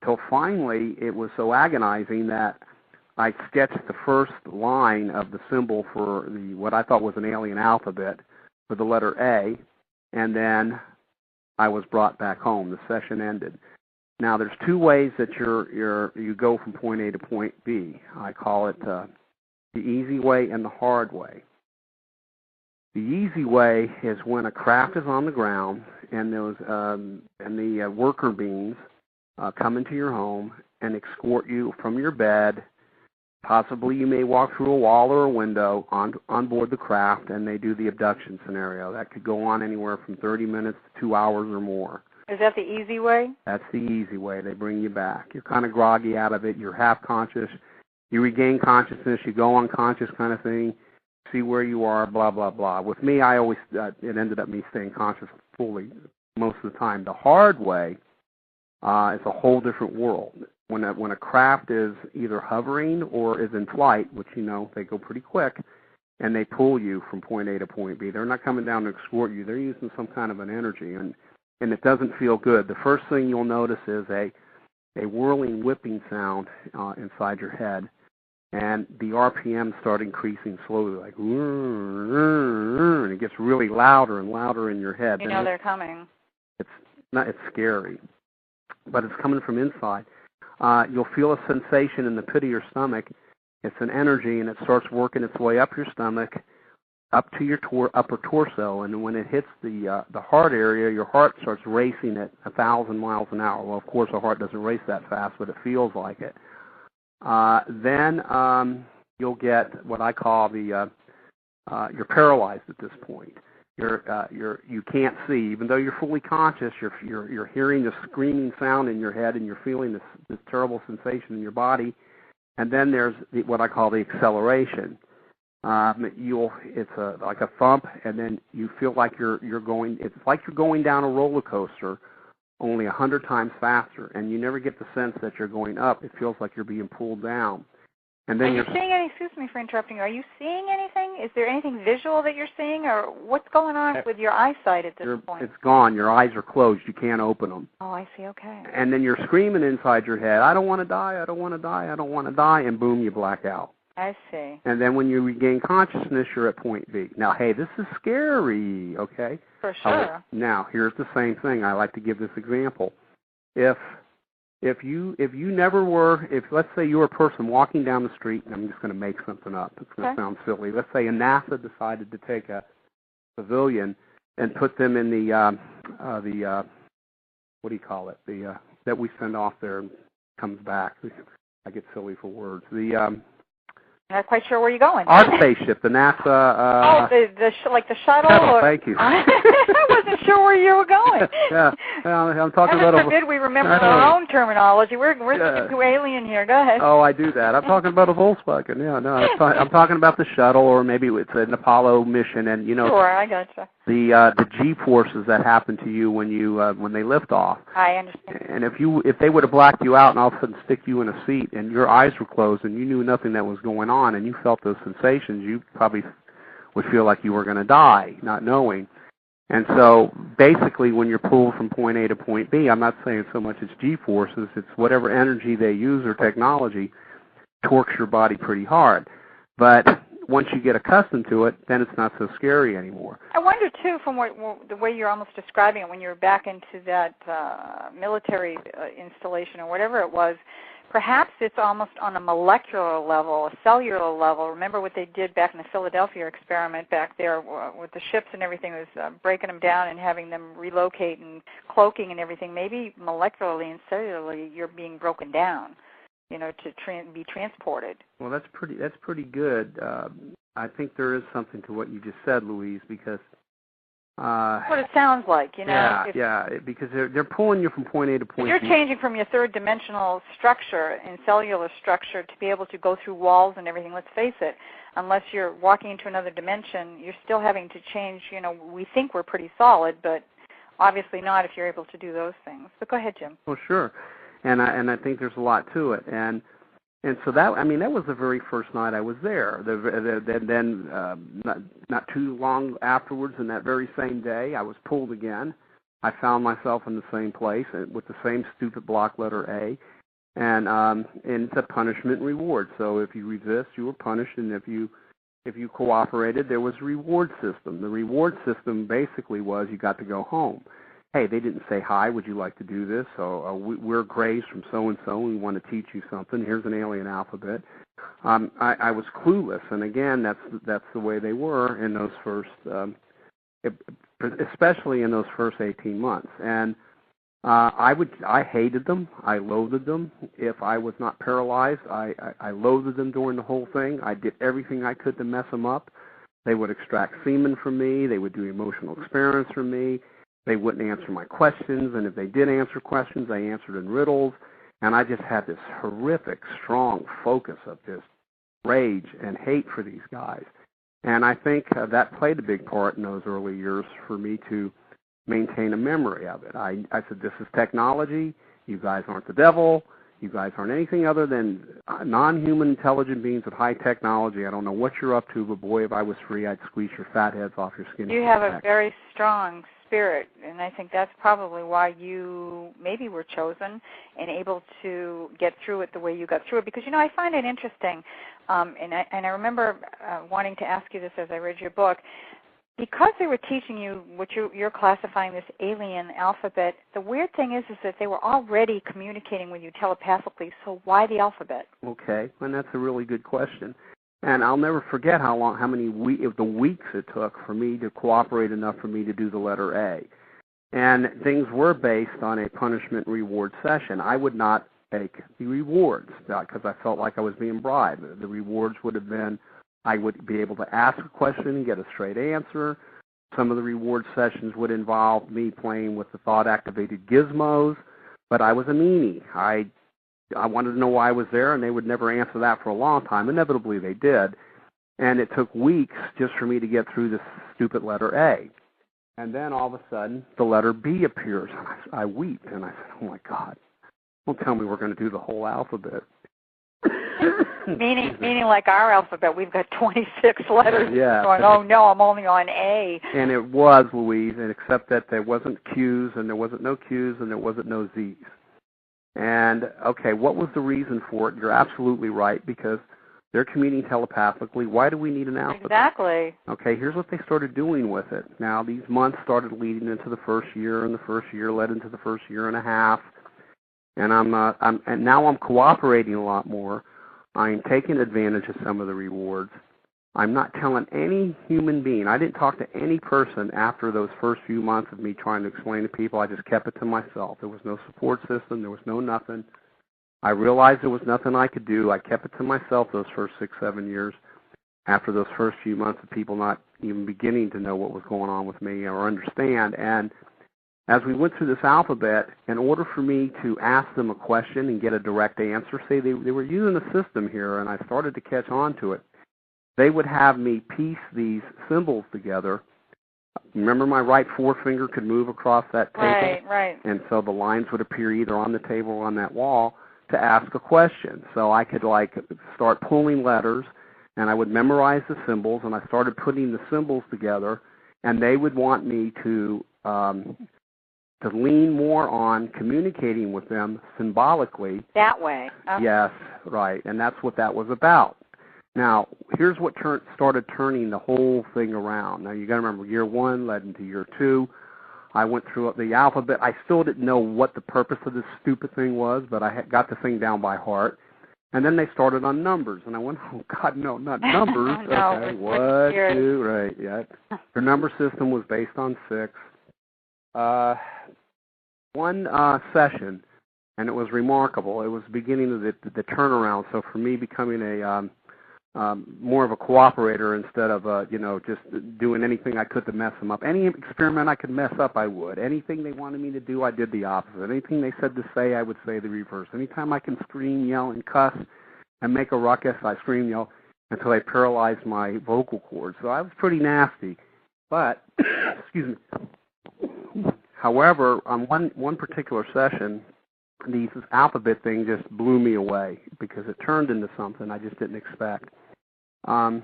till finally it was so agonizing that I sketched the first line of the symbol for what I thought was an alien alphabet for the letter A, and then I was brought back home. The session ended. Now, there's 2 ways that you go from point A to point B. I call it the easy way and the hard way. The easy way is when a craft is on the ground and the worker beings come into your home and escort you from your bed. Possibly you may walk through a wall or a window on board the craft, and they do the abduction scenario. That could go on anywhere from 30 minutes to 2 hours or more. Is that the easy way? That's the easy way. They bring you back. You're kind of groggy out of it. You're half conscious. You regain consciousness. You go unconscious kind of thing. See where you are, blah, blah, blah. With me, I always, it ended up me staying conscious fully most of the time. The hard way is a whole different world. When a craft is either hovering or is in flight, which they go pretty quick, and they pull you from point A to point B, they're not coming down to escort you. They're using some kind of an energy, and it doesn't feel good. The first thing you'll notice is a whirling, whipping sound inside your head, and the RPM start increasing slowly, like, and it gets really louder and louder in your head. You know they're coming. It's scary, but it's coming from inside. You'll feel a sensation in the pit of your stomach. It's an energy, and it starts working its way up your stomach, up to your upper torso, and when it hits the heart area, your heart starts racing at 1,000 miles an hour. Well, of course, a heart doesn't race that fast, but it feels like it. Then you'll get what I call you're paralyzed at this point. You can't see, even though you're fully conscious. You're hearing the screaming sound in your head, and you're feeling this terrible sensation in your body. And then there's what I call the acceleration. It's like a thump, and then you feel like you're going. It's like you're going down a roller coaster, only 100 times faster, and you never get the sense that you're going up. It feels like you're being pulled down. And then are you seeing any? Excuse me for interrupting. Are you seeing anything? Is there anything visual that you're seeing, or what's going on with your eyesight at this point? It's gone. Your eyes are closed. You can't open them. Oh, I see. Okay. And then you're screaming inside your head, "I don't want to die! I don't want to die! I don't want to die!" And boom, you black out. I see. And then when you regain consciousness, you're at point B. Now, hey, this is scary, okay? For sure. Now, here's the same thing. I like to give this example. If you never were, let's say you were a person walking down the street, and I'm just going to make something up. It's going to sound silly. Let's say NASA decided to take a civilian and put them in the what do you call it? The that we send off there and comes back. I get silly for words. Not quite sure where you're going. Our spaceship, the NASA. Like the shuttle. Thank you. I wasn't sure where you were going. Yeah, well, I'm talking about. Heaven forbid we remember our own terminology. We're too alien here. Go ahead. Oh, I do that. I'm talking about a Volkswagen. Yeah, no, I'm talking about the shuttle, or maybe it's an Apollo mission, and Sure, I gotcha. The G-forces that happen to you when they lift off. I understand. And if they would have blacked you out and all of a sudden stick you in a seat and your eyes were closed and you knew nothing that was going on and you felt those sensations, you probably would feel like you were going to die, not knowing. And so basically when you're pulled from point A to point B, I'm not saying so much it's G-forces, it's whatever energy they use or technology torques your body pretty hard. But once you get accustomed to it, then it's not so scary anymore. I wonder, too, from the way you're almost describing it, when you were back into that military installation or whatever it was, perhaps it's almost on a molecular level, a cellular level. Remember what they did back in the Philadelphia experiment back there with the ships and everything, was breaking them down and having them relocate and cloaking and everything. Maybe molecularly and cellularly you're being broken down, to be transported. Well, that's pretty good. I think there is something to what you just said, Louise, because what it sounds like, Yeah, because they're pulling you from point A to point B. You're changing from your third-dimensional structure and cellular structure to be able to go through walls and everything. Let's face it, unless you're walking into another dimension, you're still having to change. We think we're pretty solid, but obviously not if you're able to do those things. But go ahead, Jim. Well, sure. And I think there's a lot to it, and so that was the very first night I was there. Then not too long afterwards, in that very same day, I was pulled again. I found myself in the same place with the same stupid block letter A, and it's a punishment and reward. So if you resist, you were punished, and if you cooperated, there was a reward system. The reward system basically was you got to go home. Hey, they didn't say, hi, would you like to do this? So we're Grace from so-and-so. We want to teach you something. Here's an alien alphabet. I was clueless, and again, that's the way they were in those first, especially in those first 18 months. And I hated them. I loathed them. If I was not paralyzed, I loathed them during the whole thing. I did everything I could to mess them up. They would extract semen from me. They would do emotional experiments from me. They wouldn't answer my questions, and if they did answer questions, they answered in riddles, and I just had this horrific, strong focus of just rage and hate for these guys. And I think that played a big part in those early years for me to maintain a memory of it. I said, this is technology. You guys aren't the devil. You guys aren't anything other than non-human intelligent beings with high technology. I don't know what you're up to, but boy, if I was free, I'd squeeze your fat heads off your skin. You have a very strong spirit, and I think that's probably why you maybe were chosen and able to get through it the way you got through it. Because, I find it interesting, and I remember wanting to ask you this as I read your book. Because they were teaching you what you're classifying this alien alphabet, the weird thing is that they were already communicating with you telepathically, so why the alphabet? Okay, and that's a really good question. And I'll never forget how many weeks it took for me to cooperate enough for me to do the letter A. And things were based on a punishment reward session. I would not take the rewards because I felt like I was being bribed. The rewards would have been I would be able to ask a question and get a straight answer. Some of the reward sessions would involve me playing with the thought-activated gizmos, but I was a meanie. I wanted to know why I was there, and they would never answer that for a long time. Inevitably, they did. And it took weeks just for me to get through this stupid letter A. And then all of a sudden, the letter B appears. I weep, and I said, oh, my God, don't tell me we're going to do the whole alphabet. Meaning like our alphabet, we've got 26 letters. Yeah. Going, oh, no, I'm only on A. And it was, Louise, except that there wasn't Q's, and there wasn't no Q's, and there wasn't no Z's. And, okay, what was the reason for it? You're absolutely right, because they're communicating telepathically. Why do we need an alphabet? Exactly. Okay, here's what they started doing with it. Now, these months started leading into the first year, and the first year led into the first year and a half. And now I'm cooperating a lot more. I'm taking advantage of some of the rewards. I'm not telling any human being. I didn't talk to any person after those first few months of me trying to explain to people. I just kept it to myself. There was no support system. There was no nothing. I realized there was nothing I could do. I kept it to myself those first 6, 7 years after those first few months of people not even beginning to know what was going on with me or understand. And as we went through this alphabet, in order for me to ask them a question and get a direct answer, say they were using a system here, and I started to catch on to it, they would have me piece these symbols together. Remember, my right forefinger could move across that table? Right. And so the lines would appear either on the table or on that wall to ask a question. So I could, start pulling letters, and I would memorize the symbols, and I started putting the symbols together, and they would want me to lean more on communicating with them symbolically. That way. Okay. Yes, right, and that's what that was about. Now, here's what started turning the whole thing around. Now, you got to remember, year 1 led into year 2. I went through the alphabet. I still didn't know what the purpose of this stupid thing was, but I got the thing down by heart. And then they started on numbers, and I went, oh, God, no, not numbers. No, okay, 1, 2, right, yeah. Their number system was based on 6. One session, and it was remarkable. It was the beginning of the turnaround. So for me becoming a more of a cooperator instead of just doing anything I could to mess them up. Any experiment I could mess up, I would. Anything they wanted me to do, I did the opposite. Anything they said to say, I would say the reverse. Anytime I can scream, yell, and cuss and make a ruckus, I scream, yell until I paralyzed my vocal cords. So I was pretty nasty. But, excuse me. However, on one particular session, this alphabet thing just blew me away because it turned into something I just didn't expect. On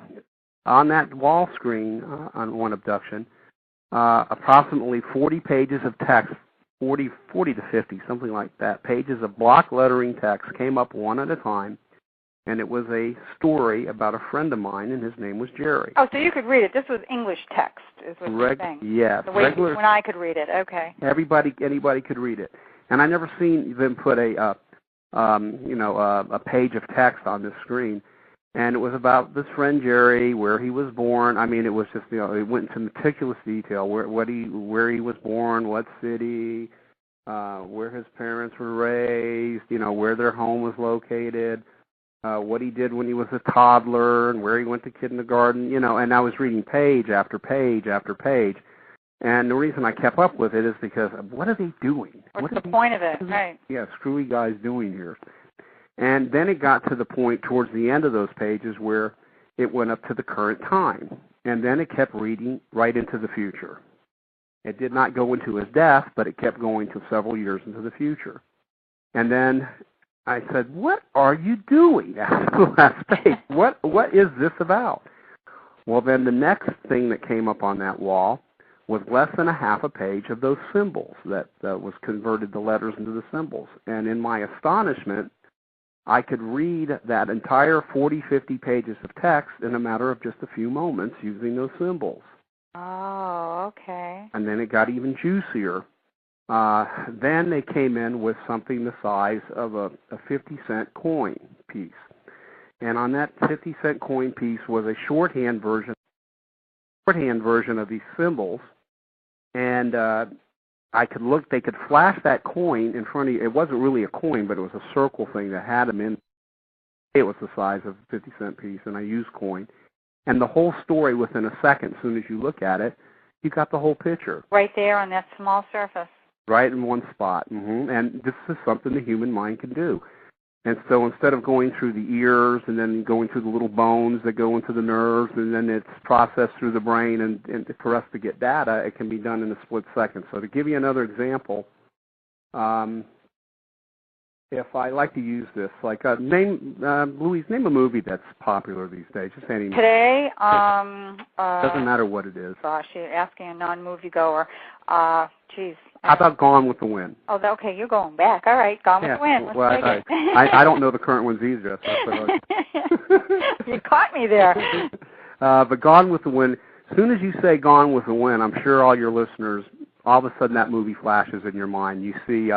that wall screen on one abduction, approximately 40 pages of text, 40 to 50, something like that, pages of block lettering text came up one at a time, and it was a story about a friend of mine, and his name was Jerry. Oh, so you could read it. This was English text, is what you're saying. Yes. The way when I could read it, okay. Anybody could read it. And I never seen them put a page of text on this screen. And it was about this friend Jerry, where he was born. I mean, it was just it went into meticulous detail where he was born, what city, where his parents were raised, where their home was located, what he did when he was a toddler, and where he went to kindergarten. And I was reading page after page after page. And the reason I kept up with it is because what are they doing? What's the point of it? Right. Yeah, screwy guys doing here. And then it got to the point towards the end of those pages where it went up to the current time. And then it kept reading right into the future. It did not go into his death, but it kept going to several years into the future. And then I said, what are you doing after the last page? What is this about? Well, then the next thing that came up on that wall was less than a half a page of those symbols that was converted the letters into the symbols. And in my astonishment, I could read that entire 40, 50 pages of text in a matter of just a few moments using those symbols. Oh, okay. And then it got even juicier. Then they came in with something the size of a 50-cent coin piece. And on that 50-cent coin piece was a shorthand version of these symbols. And they could flash that coin in front of you. It wasn't really a coin, but it was a circle thing that had them in. It was the size of a 50-cent piece, and I used coin. And the whole story within a second, as soon as you look at it, you got the whole picture. Right there on that small surface. Right in one spot. And this is something the human mind can do. And so instead of going through the ears and then going through the little bones that go into the nerves and then it's processed through the brain and for us to get data, it can be done in a split second. So to give you another example, if I like to use this, Louise, name a movie that's popular these days. Just any today. Doesn't matter what it is. Gosh, you're asking a non-moviegoer. Geez. How about Gone with the Wind? Oh, okay, you're going back. All right, Gone with the Wind. Let's take it. I don't know the current ones either. You caught me there. But Gone with the Wind, as soon as you say Gone with the Wind, I'm sure all your listeners, all of a sudden that movie flashes in your mind. You see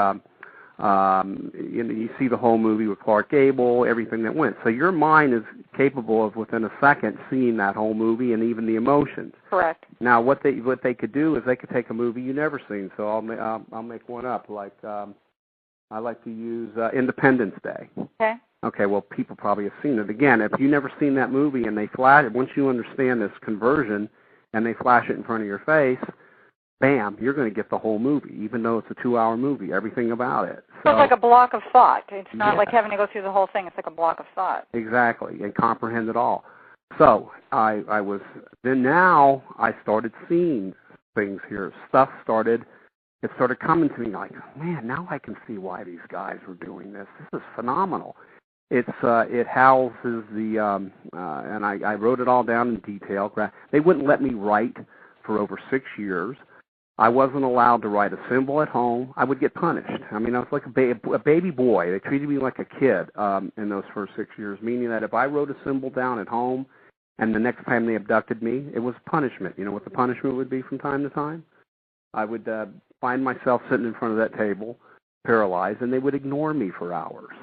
You see the whole movie with Clark Gable, everything that went. So your mind is capable of, within a second, seeing that whole movie and even the emotions. Correct. Now, what they could do is they could take a movie you've never seen. So I'll make one up. Like I like to use Independence Day. Okay. Okay. Well, people probably have seen it. Again, if you've never seen that movie and they flash it, once you understand this conversion and they flash it in front of your face, bam, you're going to get the whole movie, even though it's a 2-hour movie, everything about it. So it's like a block of thought. It's not like having to go through the whole thing. It's like a block of thought. Exactly, and comprehend it all. So now I started seeing things here. It started coming to me like, man, now I can see why these guys were doing this. This is phenomenal. It houses the, and I wrote it all down in detail. They wouldn't let me write for over 6 years. I wasn't allowed to write a symbol at home. I would get punished. I mean, I was like a baby boy. They treated me like a kid in those first 6 years, meaning that if I wrote a symbol down at home and the next time they abducted me, it was punishment. You know what the punishment would be from time to time? I would find myself sitting in front of that table, paralyzed, and they would ignore me for hours.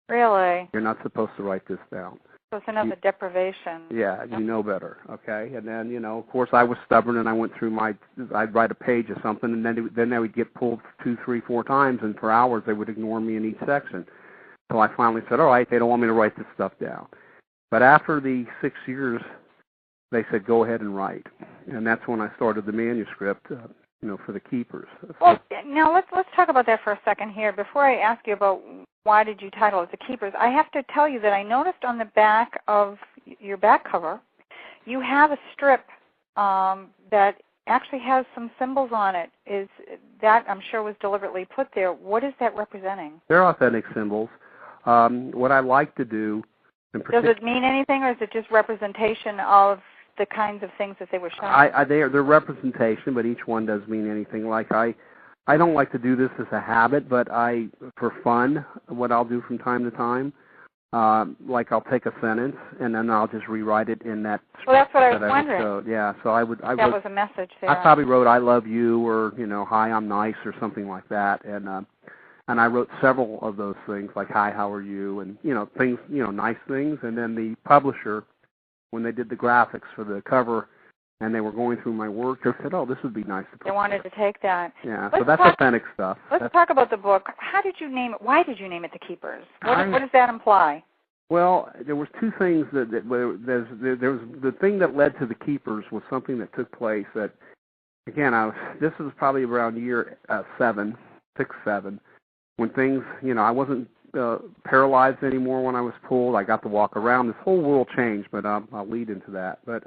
Really? You're not supposed to write this down. So it's another deprivation. Yeah, you know better, okay? And then, of course, I was stubborn, and I went through I'd write a page of something, and then I would get pulled 2, 3, 4 times, and for hours they would ignore me in each section. So I finally said, all right, they don't want me to write this stuff down. But after the 6 years, they said, go ahead and write. And that's when I started the manuscript, for the keepers. Well, now let's talk about that for a second here. Before I ask you about why did you title it The Keepers, I have to tell you that I noticed on the back of your back cover, you have a strip that actually has some symbols on it. Is that, I'm sure, was deliberately put there. What is that representing? They're authentic symbols. What I like to do... Does it mean anything, or is it just representation of the kinds of things that they were showing? They're representation, but each one does mean anything. Like I don't like to do this as a habit, but for fun, what I'll do from time to time, like I'll take a sentence and then I'll just rewrite it in that. Well, that's what I was wondering. So I wrote, was a message there. I probably wrote "I love you" or "Hi, I'm nice" or something like that, and I wrote several of those things like "Hi, how are you?" and things, nice things, and then the publisher, when they did the graphics for the cover and they were going through my work, they said, oh, this would be nice to put. They wanted to take that. Yeah, so that's authentic stuff. Let's talk about the book. How did you name it? Why did you name it The Keepers? What does that imply? Well, there was two things there was the thing that led to The Keepers was something that took place that, again, this was probably around year 7, when things, I wasn't paralyzed anymore when I was pulled. I got to walk around. This whole world changed, but I'll lead into that. But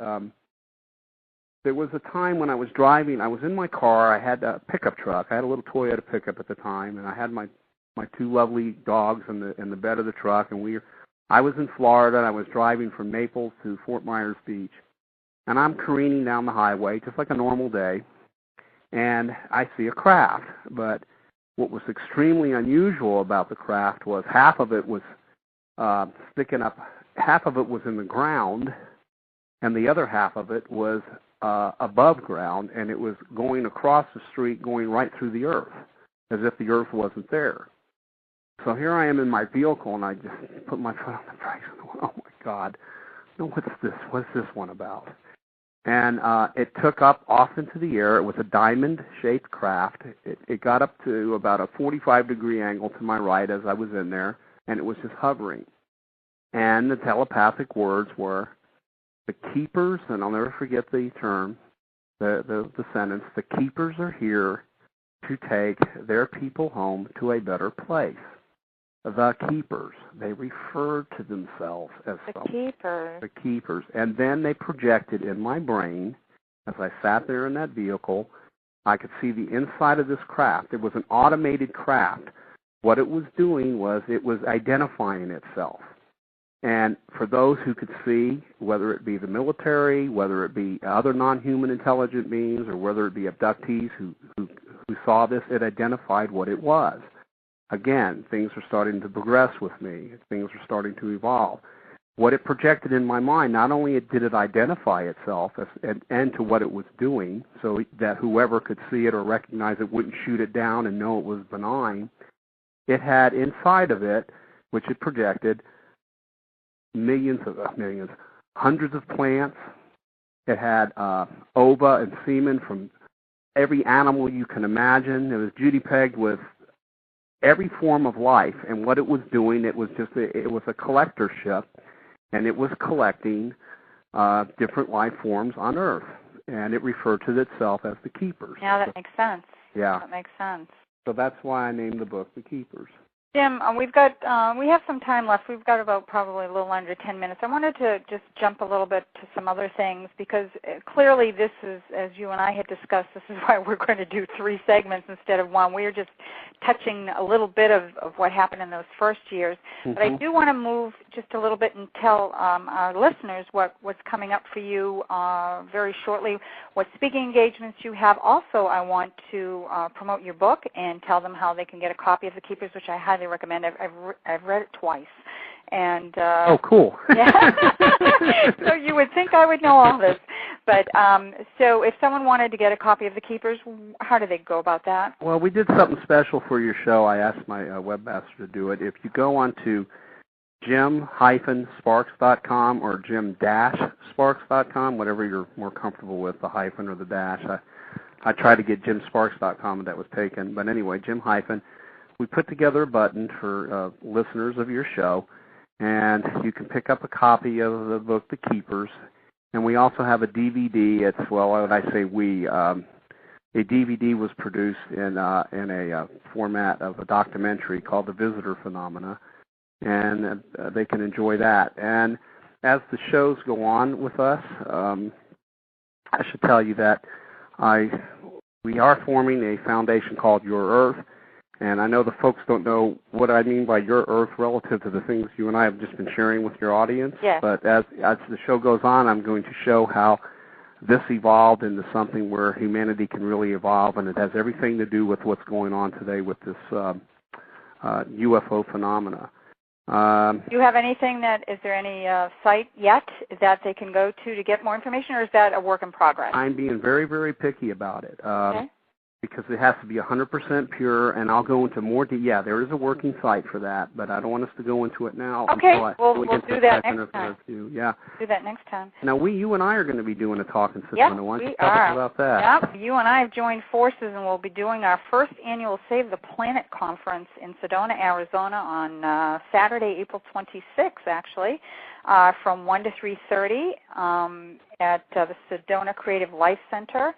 there was a time when I was driving. I was in my car. I had a pickup truck. I had a little Toyota pickup at the time, and I had my 2 lovely dogs in the bed of the truck. And I was in Florida, and I was driving from Naples to Fort Myers Beach. And I'm careening down the highway just like a normal day, and I see a craft. But what was extremely unusual about the craft was half of it was sticking up, half of it was in the ground, and the other half of it was above ground, and it was going across the street, going right through the earth, as if the earth wasn't there. So here I am in my vehicle, and I just put my foot on the brakes, and went, oh my God, what's this? What's this one about? And it took up off into the air. It was a diamond-shaped craft. It got up to about a 45-degree angle to my right as I was in there, and it was just hovering. And the telepathic words were, the keepers, and I'll never forget the term, the sentence, the keepers are here to take their people home to a better place. The keepers. They referred to themselves as the keepers. And then they projected in my brain, as I sat there in that vehicle, I could see the inside of this craft. It was an automated craft. What it was doing was it was identifying itself. And for those who could see, whether it be the military, whether it be other non-human intelligent beings, or whether it be abductees who saw this, it identified what it was. Again, things were starting to progress with me. Things were starting to evolve. What it projected in my mind, not only did it identify itself and to what it was doing, so that whoever could see it or recognize it wouldn't shoot it down and know it was benign, it had inside of it, which it projected, hundreds of plants. It had ova and semen from every animal you can imagine. It was Judy-pegged with every form of life, and what it was doing, it was a collector ship, and it was collecting different life forms on Earth, and it referred to itself as the Keepers. Yeah, that makes sense. Yeah. That makes sense. So that's why I named the book The Keepers. Jim, we have some time left. We've got about probably a little under 10 minutes. I wanted to just jump a little bit to some other things because clearly this is, as you and I had discussed, this is why we're going to do 3 segments instead of 1. We are just touching a little bit of what happened in those first years. Mm-hmm. But I do want to move just a little bit and tell our listeners what's coming up for you very shortly, what speaking engagements you have. Also, I want to promote your book and tell them how they can get a copy of The Keepers, which I highly recommend. I've read it twice. And oh, cool. Yeah. So you would think I would know all this. But so if someone wanted to get a copy of The Keepers, how do they go about that? Well, we did something special for your show. I asked my webmaster to do it. If you go on to jim-sparks.com or jim-sparks.com, whatever you're more comfortable with, the hyphen or the dash. I tried to get jimsparks.com, and that was taken. But anyway, jim-hyphen. We put together a button for listeners of your show, and you can pick up a copy of the book, The Keepers. And we also have a DVD. It's, well, why would I say we? A DVD was produced in a format of a documentary called The Visitor Phenomena, and they can enjoy that. And as the shows go on with us, I should tell you that we are forming a foundation called Your Earth. And I know the folks don't know what I mean by Your Earth relative to the things you and I have just been sharing with your audience. Yes. But as the show goes on, I'm going to show how this evolved into something where humanity can really evolve, and it has everything to do with what's going on today with this UFO phenomena. Do you have anything is there any site yet that they can go to get more information, or is that a work in progress? I'm being very, very picky about it. Okay. Because it has to be 100% pure, and I'll go into more yeah, there is a working site for that, but I don't want us to go into it now. Okay, we'll do that next time. Yeah. Do that next time. Now, you and I are going to be doing a talking system. Yep, Why don't you tell us about that? Yep, you and I have joined forces, and we'll be doing our first annual Save the Planet conference in Sedona, Arizona on Saturday, April 26th, actually, from 1 to 3:30 at the Sedona Creative Life Center.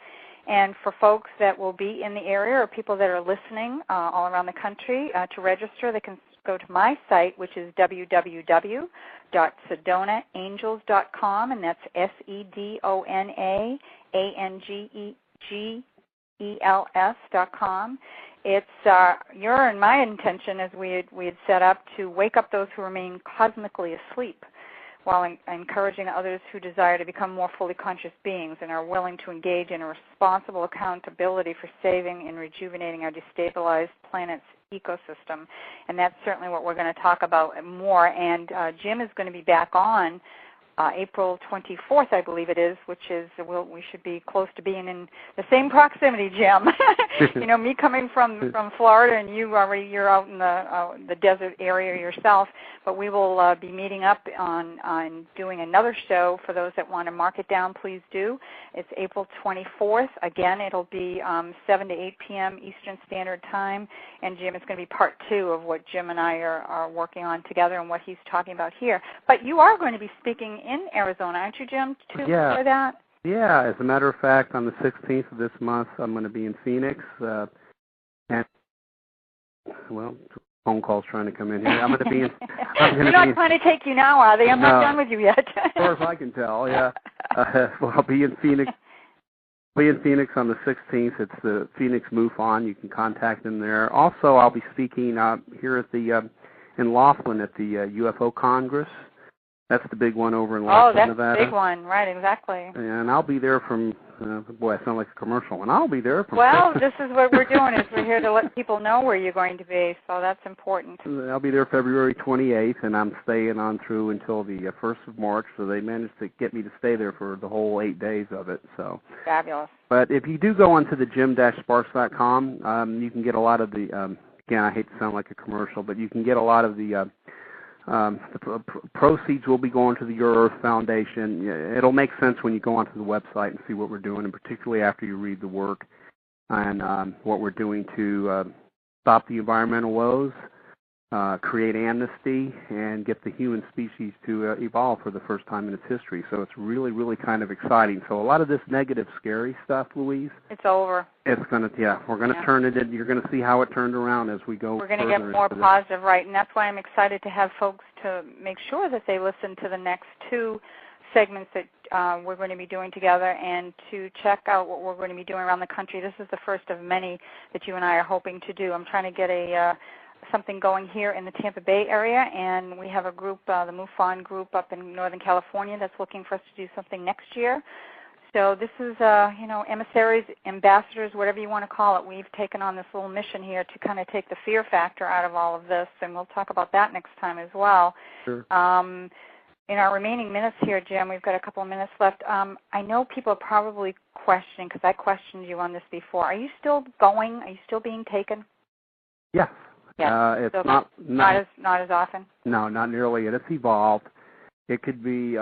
And for folks that will be in the area or people that are listening all around the country, to register, they can go to my site, which is www.sedonaangels.com, and that's SEDONAANGEGELS.com. It's your and my intention, as we had set up, to wake up those who remain cosmically asleep, while encouraging others who desire to become more fully conscious beings and are willing to engage in a responsible accountability for saving and rejuvenating our destabilized planet's ecosystem. And that's certainly what we're going to talk about more. And Jim is going to be back on April 24th, I believe it is, which is, we should be close to being in the same proximity, Jim. You know, me coming from Florida, and you're out in the desert area yourself, but we will be meeting up on doing another show. For those that want to mark it down, please do. It's April 24th. Again, it'll be 7 to 8 p.m. Eastern Standard Time, and Jim, it's going to be part 2 of what Jim and I are working on together and what he's talking about here. But you are going to be speaking in Arizona, aren't you, Jim, for that? Yeah, as a matter of fact, on the 16th of this month, I'm going to be in Phoenix. And, well, phone calls trying to come in here. I'm going to be in... They're not trying to take you now, are they? I'm not done with you yet. As far as I can tell, yeah. Well, I'll be in Phoenix. On the 16th. It's the Phoenix MUFON. You can contact them there. Also, I'll be speaking here at in Laughlin at the UFO Congress. That's the big one over in Laughlin, Nevada. Oh, that's the big one, right, exactly. And I'll be there from, boy, I sound like a commercial, and I'll be there from... Well, this is what we're doing, is we're here to let people know where you're going to be, so that's important. I'll be there February 28th, and I'm staying on through until the 1st of March, so they managed to get me to stay there for the whole 8 days of it. So fabulous. But if you do go onto the jim-sparks.com, you can get a lot of the again, I hate to sound like a commercial, but you can get a lot of the proceeds will be going to the Your Earth Foundation. It'll make sense when you go onto the website and see what we're doing, and particularly after you read the work and what we're doing to stop the environmental woes, create amnesty, and get the human species to evolve for the first time in its history. So it's really, really kind of exciting. So a lot of this negative, scary stuff, Louise, it's over. It's going to, we're going to turn it in. You're going to see how it turned around as we go. We're going to get more positive, right? And that's why I'm excited to have folks to make sure that they listen to the next two segments that we're going to be doing together, and to check out what we're going to be doing around the country. This is the first of many that you and I are hoping to do. I'm trying to get something going here in the Tampa Bay area, and we have a group, the MUFON group up in Northern California, that's looking for us to do something next year. So this is, emissaries, ambassadors, whatever you want to call it. We've taken on this little mission here to kind of take the fear factor out of all of this, and we'll talk about that next time as well. Sure. In our remaining minutes here, Jim, we've got a couple of minutes left. I know people are probably questioning, because I questioned you on this before. Are you still going? Are you still being taken? Yes. Yeah. It's so not as often? No, not nearly. It's evolved. It could be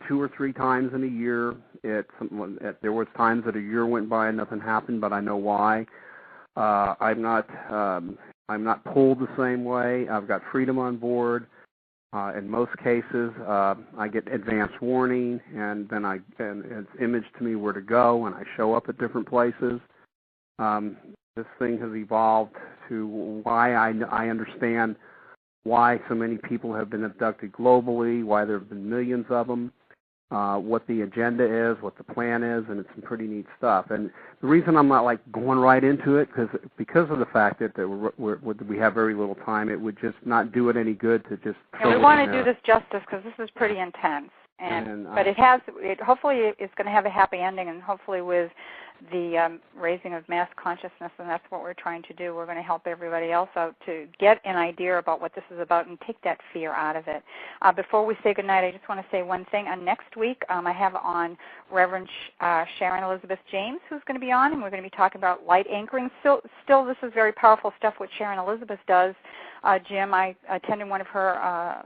2 or 3 times in a year. There was times that a year went by and nothing happened, but I know why. I'm not pulled the same way. I've got freedom on board. In most cases, I get advance warning, and then it's imaged to me where to go, and I show up at different places. This thing has evolved to why I understand why so many people have been abducted globally, why there have been millions of them, what the agenda is, what the plan is, and it's some pretty neat stuff. And the reason I'm not going right into it, because of the fact that we have very little time, it would just not do it any good to just. And we want to do this justice, because this is pretty intense. But hopefully it's going to have a happy ending, and hopefully with the raising of mass consciousness, and that's what we're trying to do. We're going to help everybody else out to get an idea about what this is about and take that fear out of it. Before we say goodnight, I just want to say one thing. Next week, I have on Reverend Sharon Elizabeth James, who's going to be on, and we're going to be talking about light anchoring. Still, this is very powerful stuff, what Sharon Elizabeth does. Jim, I attended one of her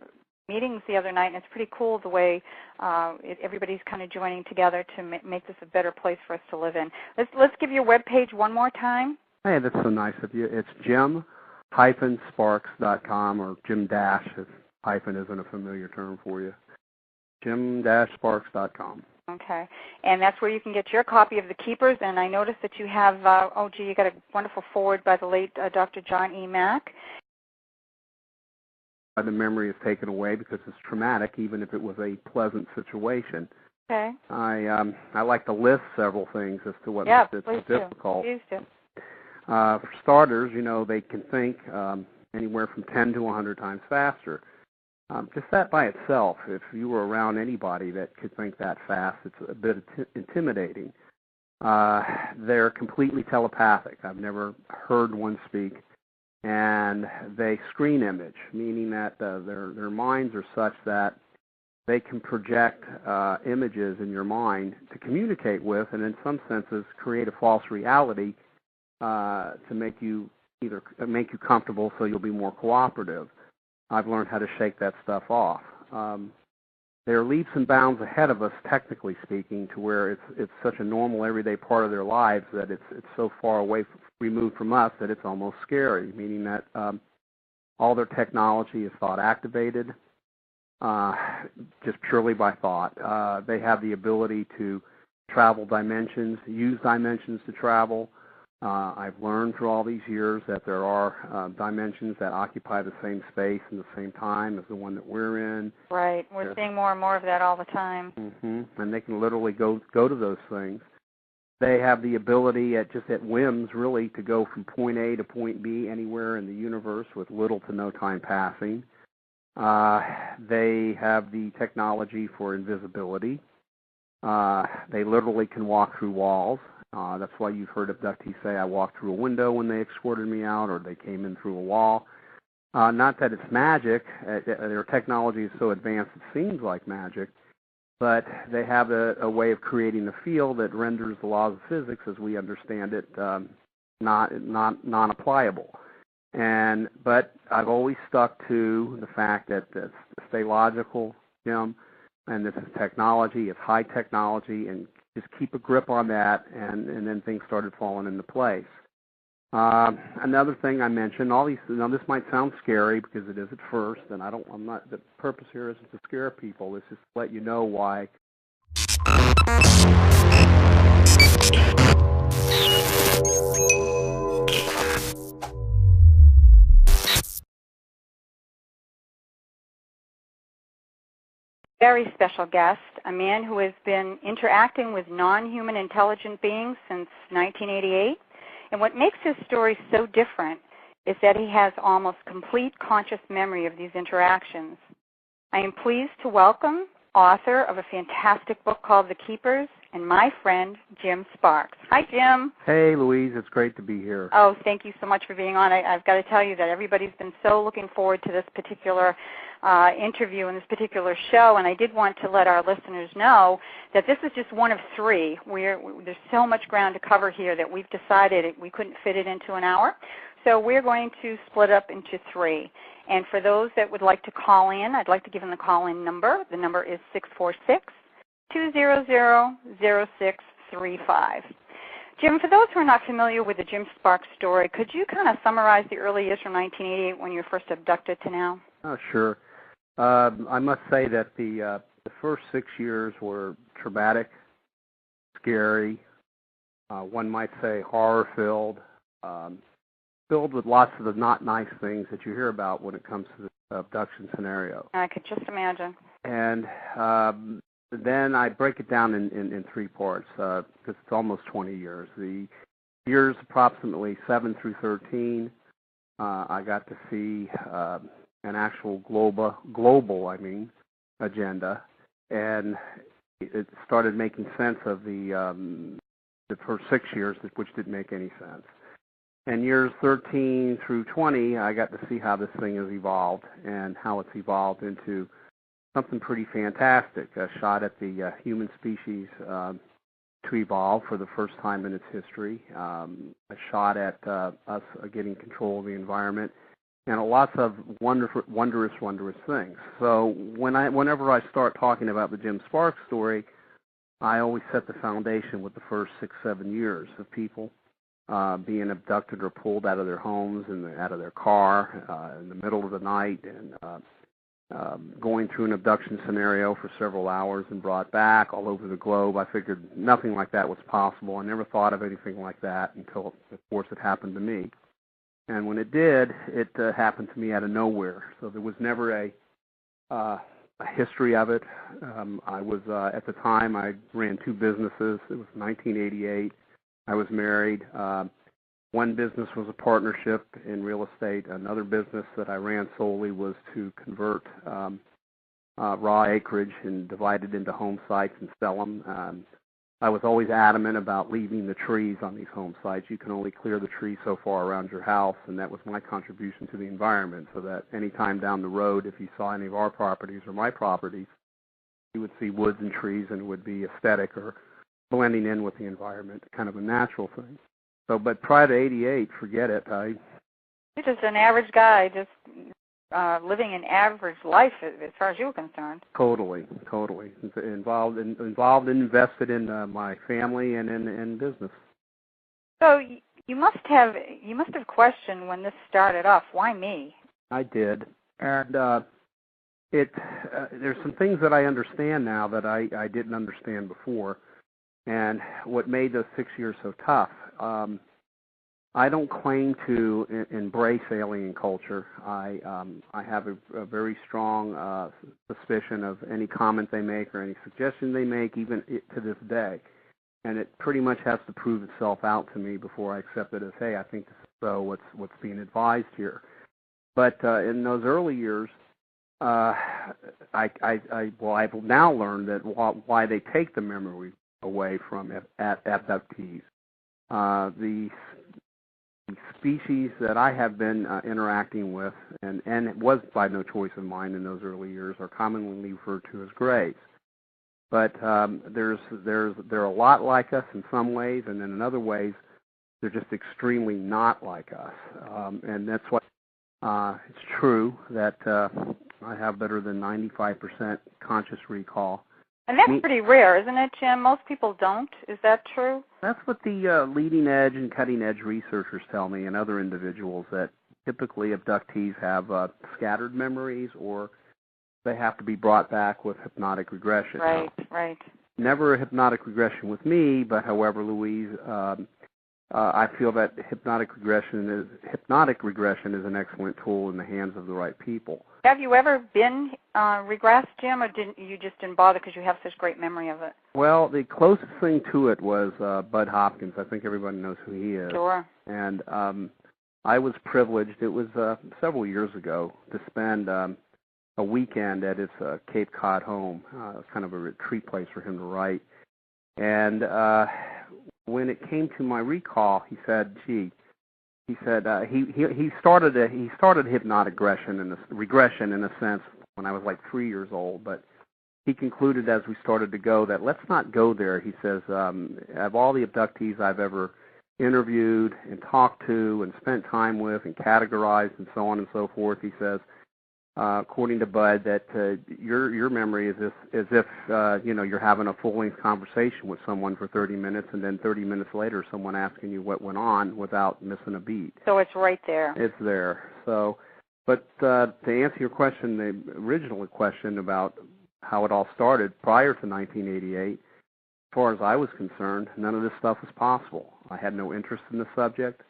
meetings the other night, and it's pretty cool the way everybody's kind of joining together to make this a better place for us to live in. Let's give your webpage one more time. Hey, that's so nice of you. It's jim-sparks.com, or Jim Dash, if hyphen isn't a familiar term for you. jim-sparks.com. Okay, and that's where you can get your copy of The Keepers, and I noticed that you have, you got a wonderful foreword by the late Dr. John E. Mack. The memory is taken away because it's traumatic, even if it was a pleasant situation. Okay. I like to list several things as to what makes it difficult. Please do. For starters, they can think anywhere from 10 to 100 times faster. Just that by itself, if you were around anybody that could think that fast, it's a bit intimidating. They're completely telepathic. I've never heard one speak. And they screen image, meaning that their minds are such that they can project images in your mind to communicate with, and in some senses create a false reality to make you comfortable, so you'll be more cooperative. I've learned how to shake that stuff off. They're leaps and bounds ahead of us, technically speaking, to where it's such a normal, everyday part of their lives that it's so far removed from us that it's almost scary, meaning that all their technology is thought activated, just purely by thought. They have the ability to travel dimensions, use dimensions to travel. I've learned through all these years that there are dimensions that occupy the same space and the same time as the one that we're in. Right. We're seeing more and more of that all the time. Mm-hmm. And they can literally go to those things. They have the ability at whims, really, to go from point A to point B anywhere in the universe with little to no time passing. They have the technology for invisibility. They literally can walk through walls. That's why you've heard abductees say, I walked through a window when they escorted me out, or they came in through a wall. Not that it's magic. Their technology is so advanced it seems like magic, but they have a way of creating a field that renders the laws of physics as we understand it non-applicable. But I've always stuck to the fact that stay logical, Jim, and this is technology. It's high technology, and just keep a grip on that, and then things started falling into place. Another thing I mentioned, all these. Now this might sound scary because it is at first, and I'm not. The purpose here isn't to scare people. It's just to let you know why. Very special guest, a man who has been interacting with non-human intelligent beings since 1988. And what makes his story so different is that he has almost complete conscious memory of these interactions. I am pleased to welcome author of a fantastic book called The Keepers, and my friend, Jim Sparks. Hi, Jim. Hey, Louise. It's great to be here. Oh, thank you so much for being on. I've got to tell you that everybody's been so looking forward to this particular interview and this particular show, and I did want to let our listeners know that this is just one of three. There's so much ground to cover here that we've decided we couldn't fit it into an hour. So we're going to split up into three. And for those that would like to call in, I'd like to give them the call-in number. The number is 646-200-0635. Jim, for those who are not familiar with the Jim Sparks story, could you kind of summarize the early years from 1988 when you were first abducted to now? Oh, sure. I must say that the first 6 years were traumatic, scary, one might say horror-filled, filled with lots of the not nice things that you hear about when it comes to the abduction scenario. I could just imagine. And then I break it down in three parts because it's almost 20 years. The years approximately 7 through 13, I got to see an actual global agenda, and it started making sense of the first 6 years, which didn't make any sense. And years 13 through 20, I got to see how this thing has evolved and how it's evolved into something pretty fantastic, a shot at the human species to evolve for the first time in its history, a shot at us getting control of the environment, and lots of wondrous things. So whenever I start talking about the Jim Sparks story, I always set the foundation with the first 6-7 years of people being abducted or pulled out of their homes and out of their car in the middle of the night, and going through an abduction scenario for several hours and brought back all over the globe. I figured nothing like that was possible. I never thought of anything like that until, of course, it happened to me. And when it did, it happened to me out of nowhere. So there was never a history of it. I was, at the time, I ran 2 businesses. It was 1988. I was married. One business was a partnership in real estate. Another business that I ran solely was to convert raw acreage and divide it into home sites and sell them. I was always adamant about leaving the trees on these home sites. You can only clear the trees so far around your house, and that was my contribution to the environment, so that any time down the road, if you saw any of our properties or my properties, you would see woods and trees, and it would be aesthetic or blending in with the environment, kind of a natural thing. So, but prior to 88, forget it. You're just an average guy, just living an average life as far as you were concerned. Totally. Involved and invested in my family and in business. So you must have questioned when this started off. Why me? I did, and there's some things that I understand now that I didn't understand before. And what made those 6 years so tough, I don't claim to embrace alien culture. I have a very strong suspicion of any comment they make or any suggestion they make, even to this day. And it pretty much has to prove itself out to me before I accept it as, hey, I think this is so, what's being advised here. But in those early years, I've now learned that why they take the memory away from abductees. The species that I have been interacting with, and it was by no choice of mine in those early years, are commonly referred to as greys. But they're a lot like us in some ways, and then in other ways, They're just extremely not like us. And that's what it's true that I have better than 95% conscious recall. And that's pretty rare, isn't it, Jim? Most people don't. Is that true? That's what the leading edge and cutting edge researchers tell me, and other individuals, that typically abductees have scattered memories, or they have to be brought back with hypnotic regression. Right, right. Never a hypnotic regression with me, but however, Louise, I feel that hypnotic regression is an excellent tool in the hands of the right people. Have you ever been regressed, Jim, or you just didn't bother because you have such great memory of it? Well, the closest thing to it was Bud Hopkins. I think everybody knows who he is. Sure. And I was privileged, it was several years ago, to spend a weekend at his Cape Cod home, kind of a retreat place for him to write. And when it came to my recall, he said, he started hypnotic regression in a sense when I was like 3 years old, but he concluded as we started to go that let's not go there. He says, of all the abductees I've ever interviewed and talked to and spent time with and categorized and so on and so forth, he says, according to Bud, that your memory is as if you're having a full-length conversation with someone for 30 minutes, and then 30 minutes later, someone asking you what went on without missing a beat. So it's right there. It's there. So, but to answer your question, the original question about how it all started prior to 1988, as far as I was concerned, none of this stuff was possible. I had no interest in the subject.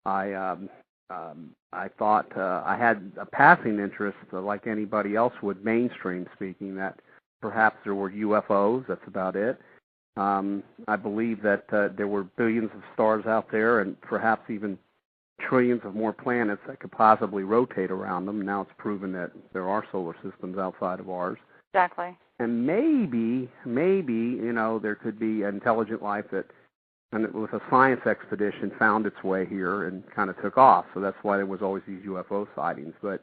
I thought I had a passing interest, like anybody else would, mainstream speaking, that perhaps there were UFOs. That's about it. I believe that there were billions of stars out there and perhaps even trillions of more planets that could possibly rotate around them. Now it's proven that there are solar systems outside of ours. Exactly. And maybe, there could be intelligent life that, and with a science expedition, found its way here and kind of took off. So that's why there was always these UFO sightings. But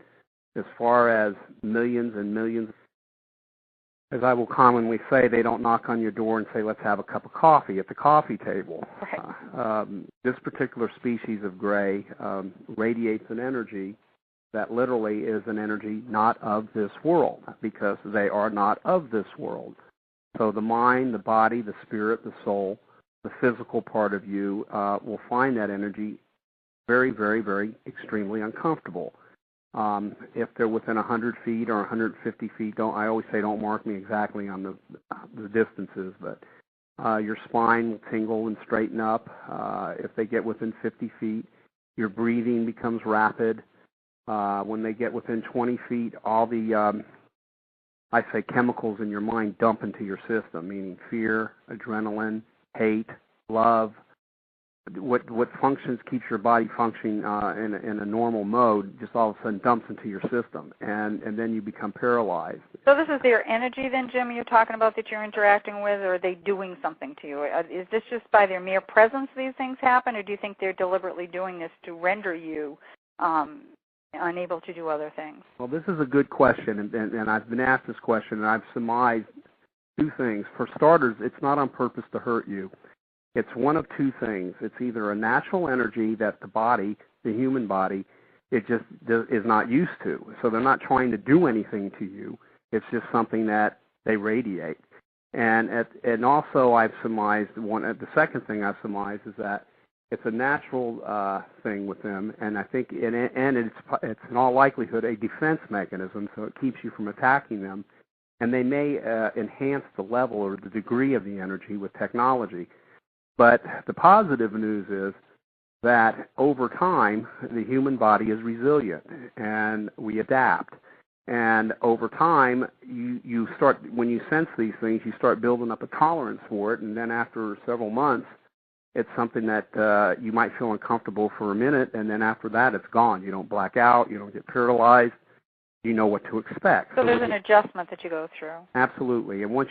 as far as millions and millions, as I will commonly say, they don't knock on your door and say, let's have a cup of coffee at the coffee table. Right. This particular species of gray radiates an energy that literally is an energy not of this world, because they are not of this world. So the mind, the body, the spirit, the soul, the physical part of you will find that energy very, very, very extremely uncomfortable. If they're within 100 feet or 150 feet, I always say don't mark me exactly on the distances, but your spine will tingle and straighten up. If they get within 50 feet, your breathing becomes rapid. When they get within 20 feet, all the chemicals in your mind dump into your system, meaning fear, adrenaline, hate, love, what functions, keeps your body functioning in a normal mode, just all of a sudden dumps into your system, and then you become paralyzed. So this is their energy then, Jim, you're talking about that you're interacting with, or are they doing something to you? Is this just by their mere presence these things happen, or do you think they're deliberately doing this to render you unable to do other things? Well, this is a good question, and I've been asked this question, and I've surmised two things. For starters, it's not on purpose to hurt you. It's one of two things. It's either a natural energy that the body, the human body, it just is not used to. So they're not trying to do anything to you. It's just something that they radiate. And also I've surmised, the second thing I've surmised is that it's a natural thing with them, and I think it's in all likelihood a defense mechanism, so it keeps you from attacking them. And they may enhance the level or the degree of the energy with technology. But the positive news is that over time, the human body is resilient, and we adapt. And over time, you start, when you sense these things, you start building up a tolerance for it, and then after several months, it's something that you might feel uncomfortable for a minute, and then after that, it's gone. You don't black out. You don't get paralyzed. You know what to expect. So there's an adjustment that you go through. Absolutely. And once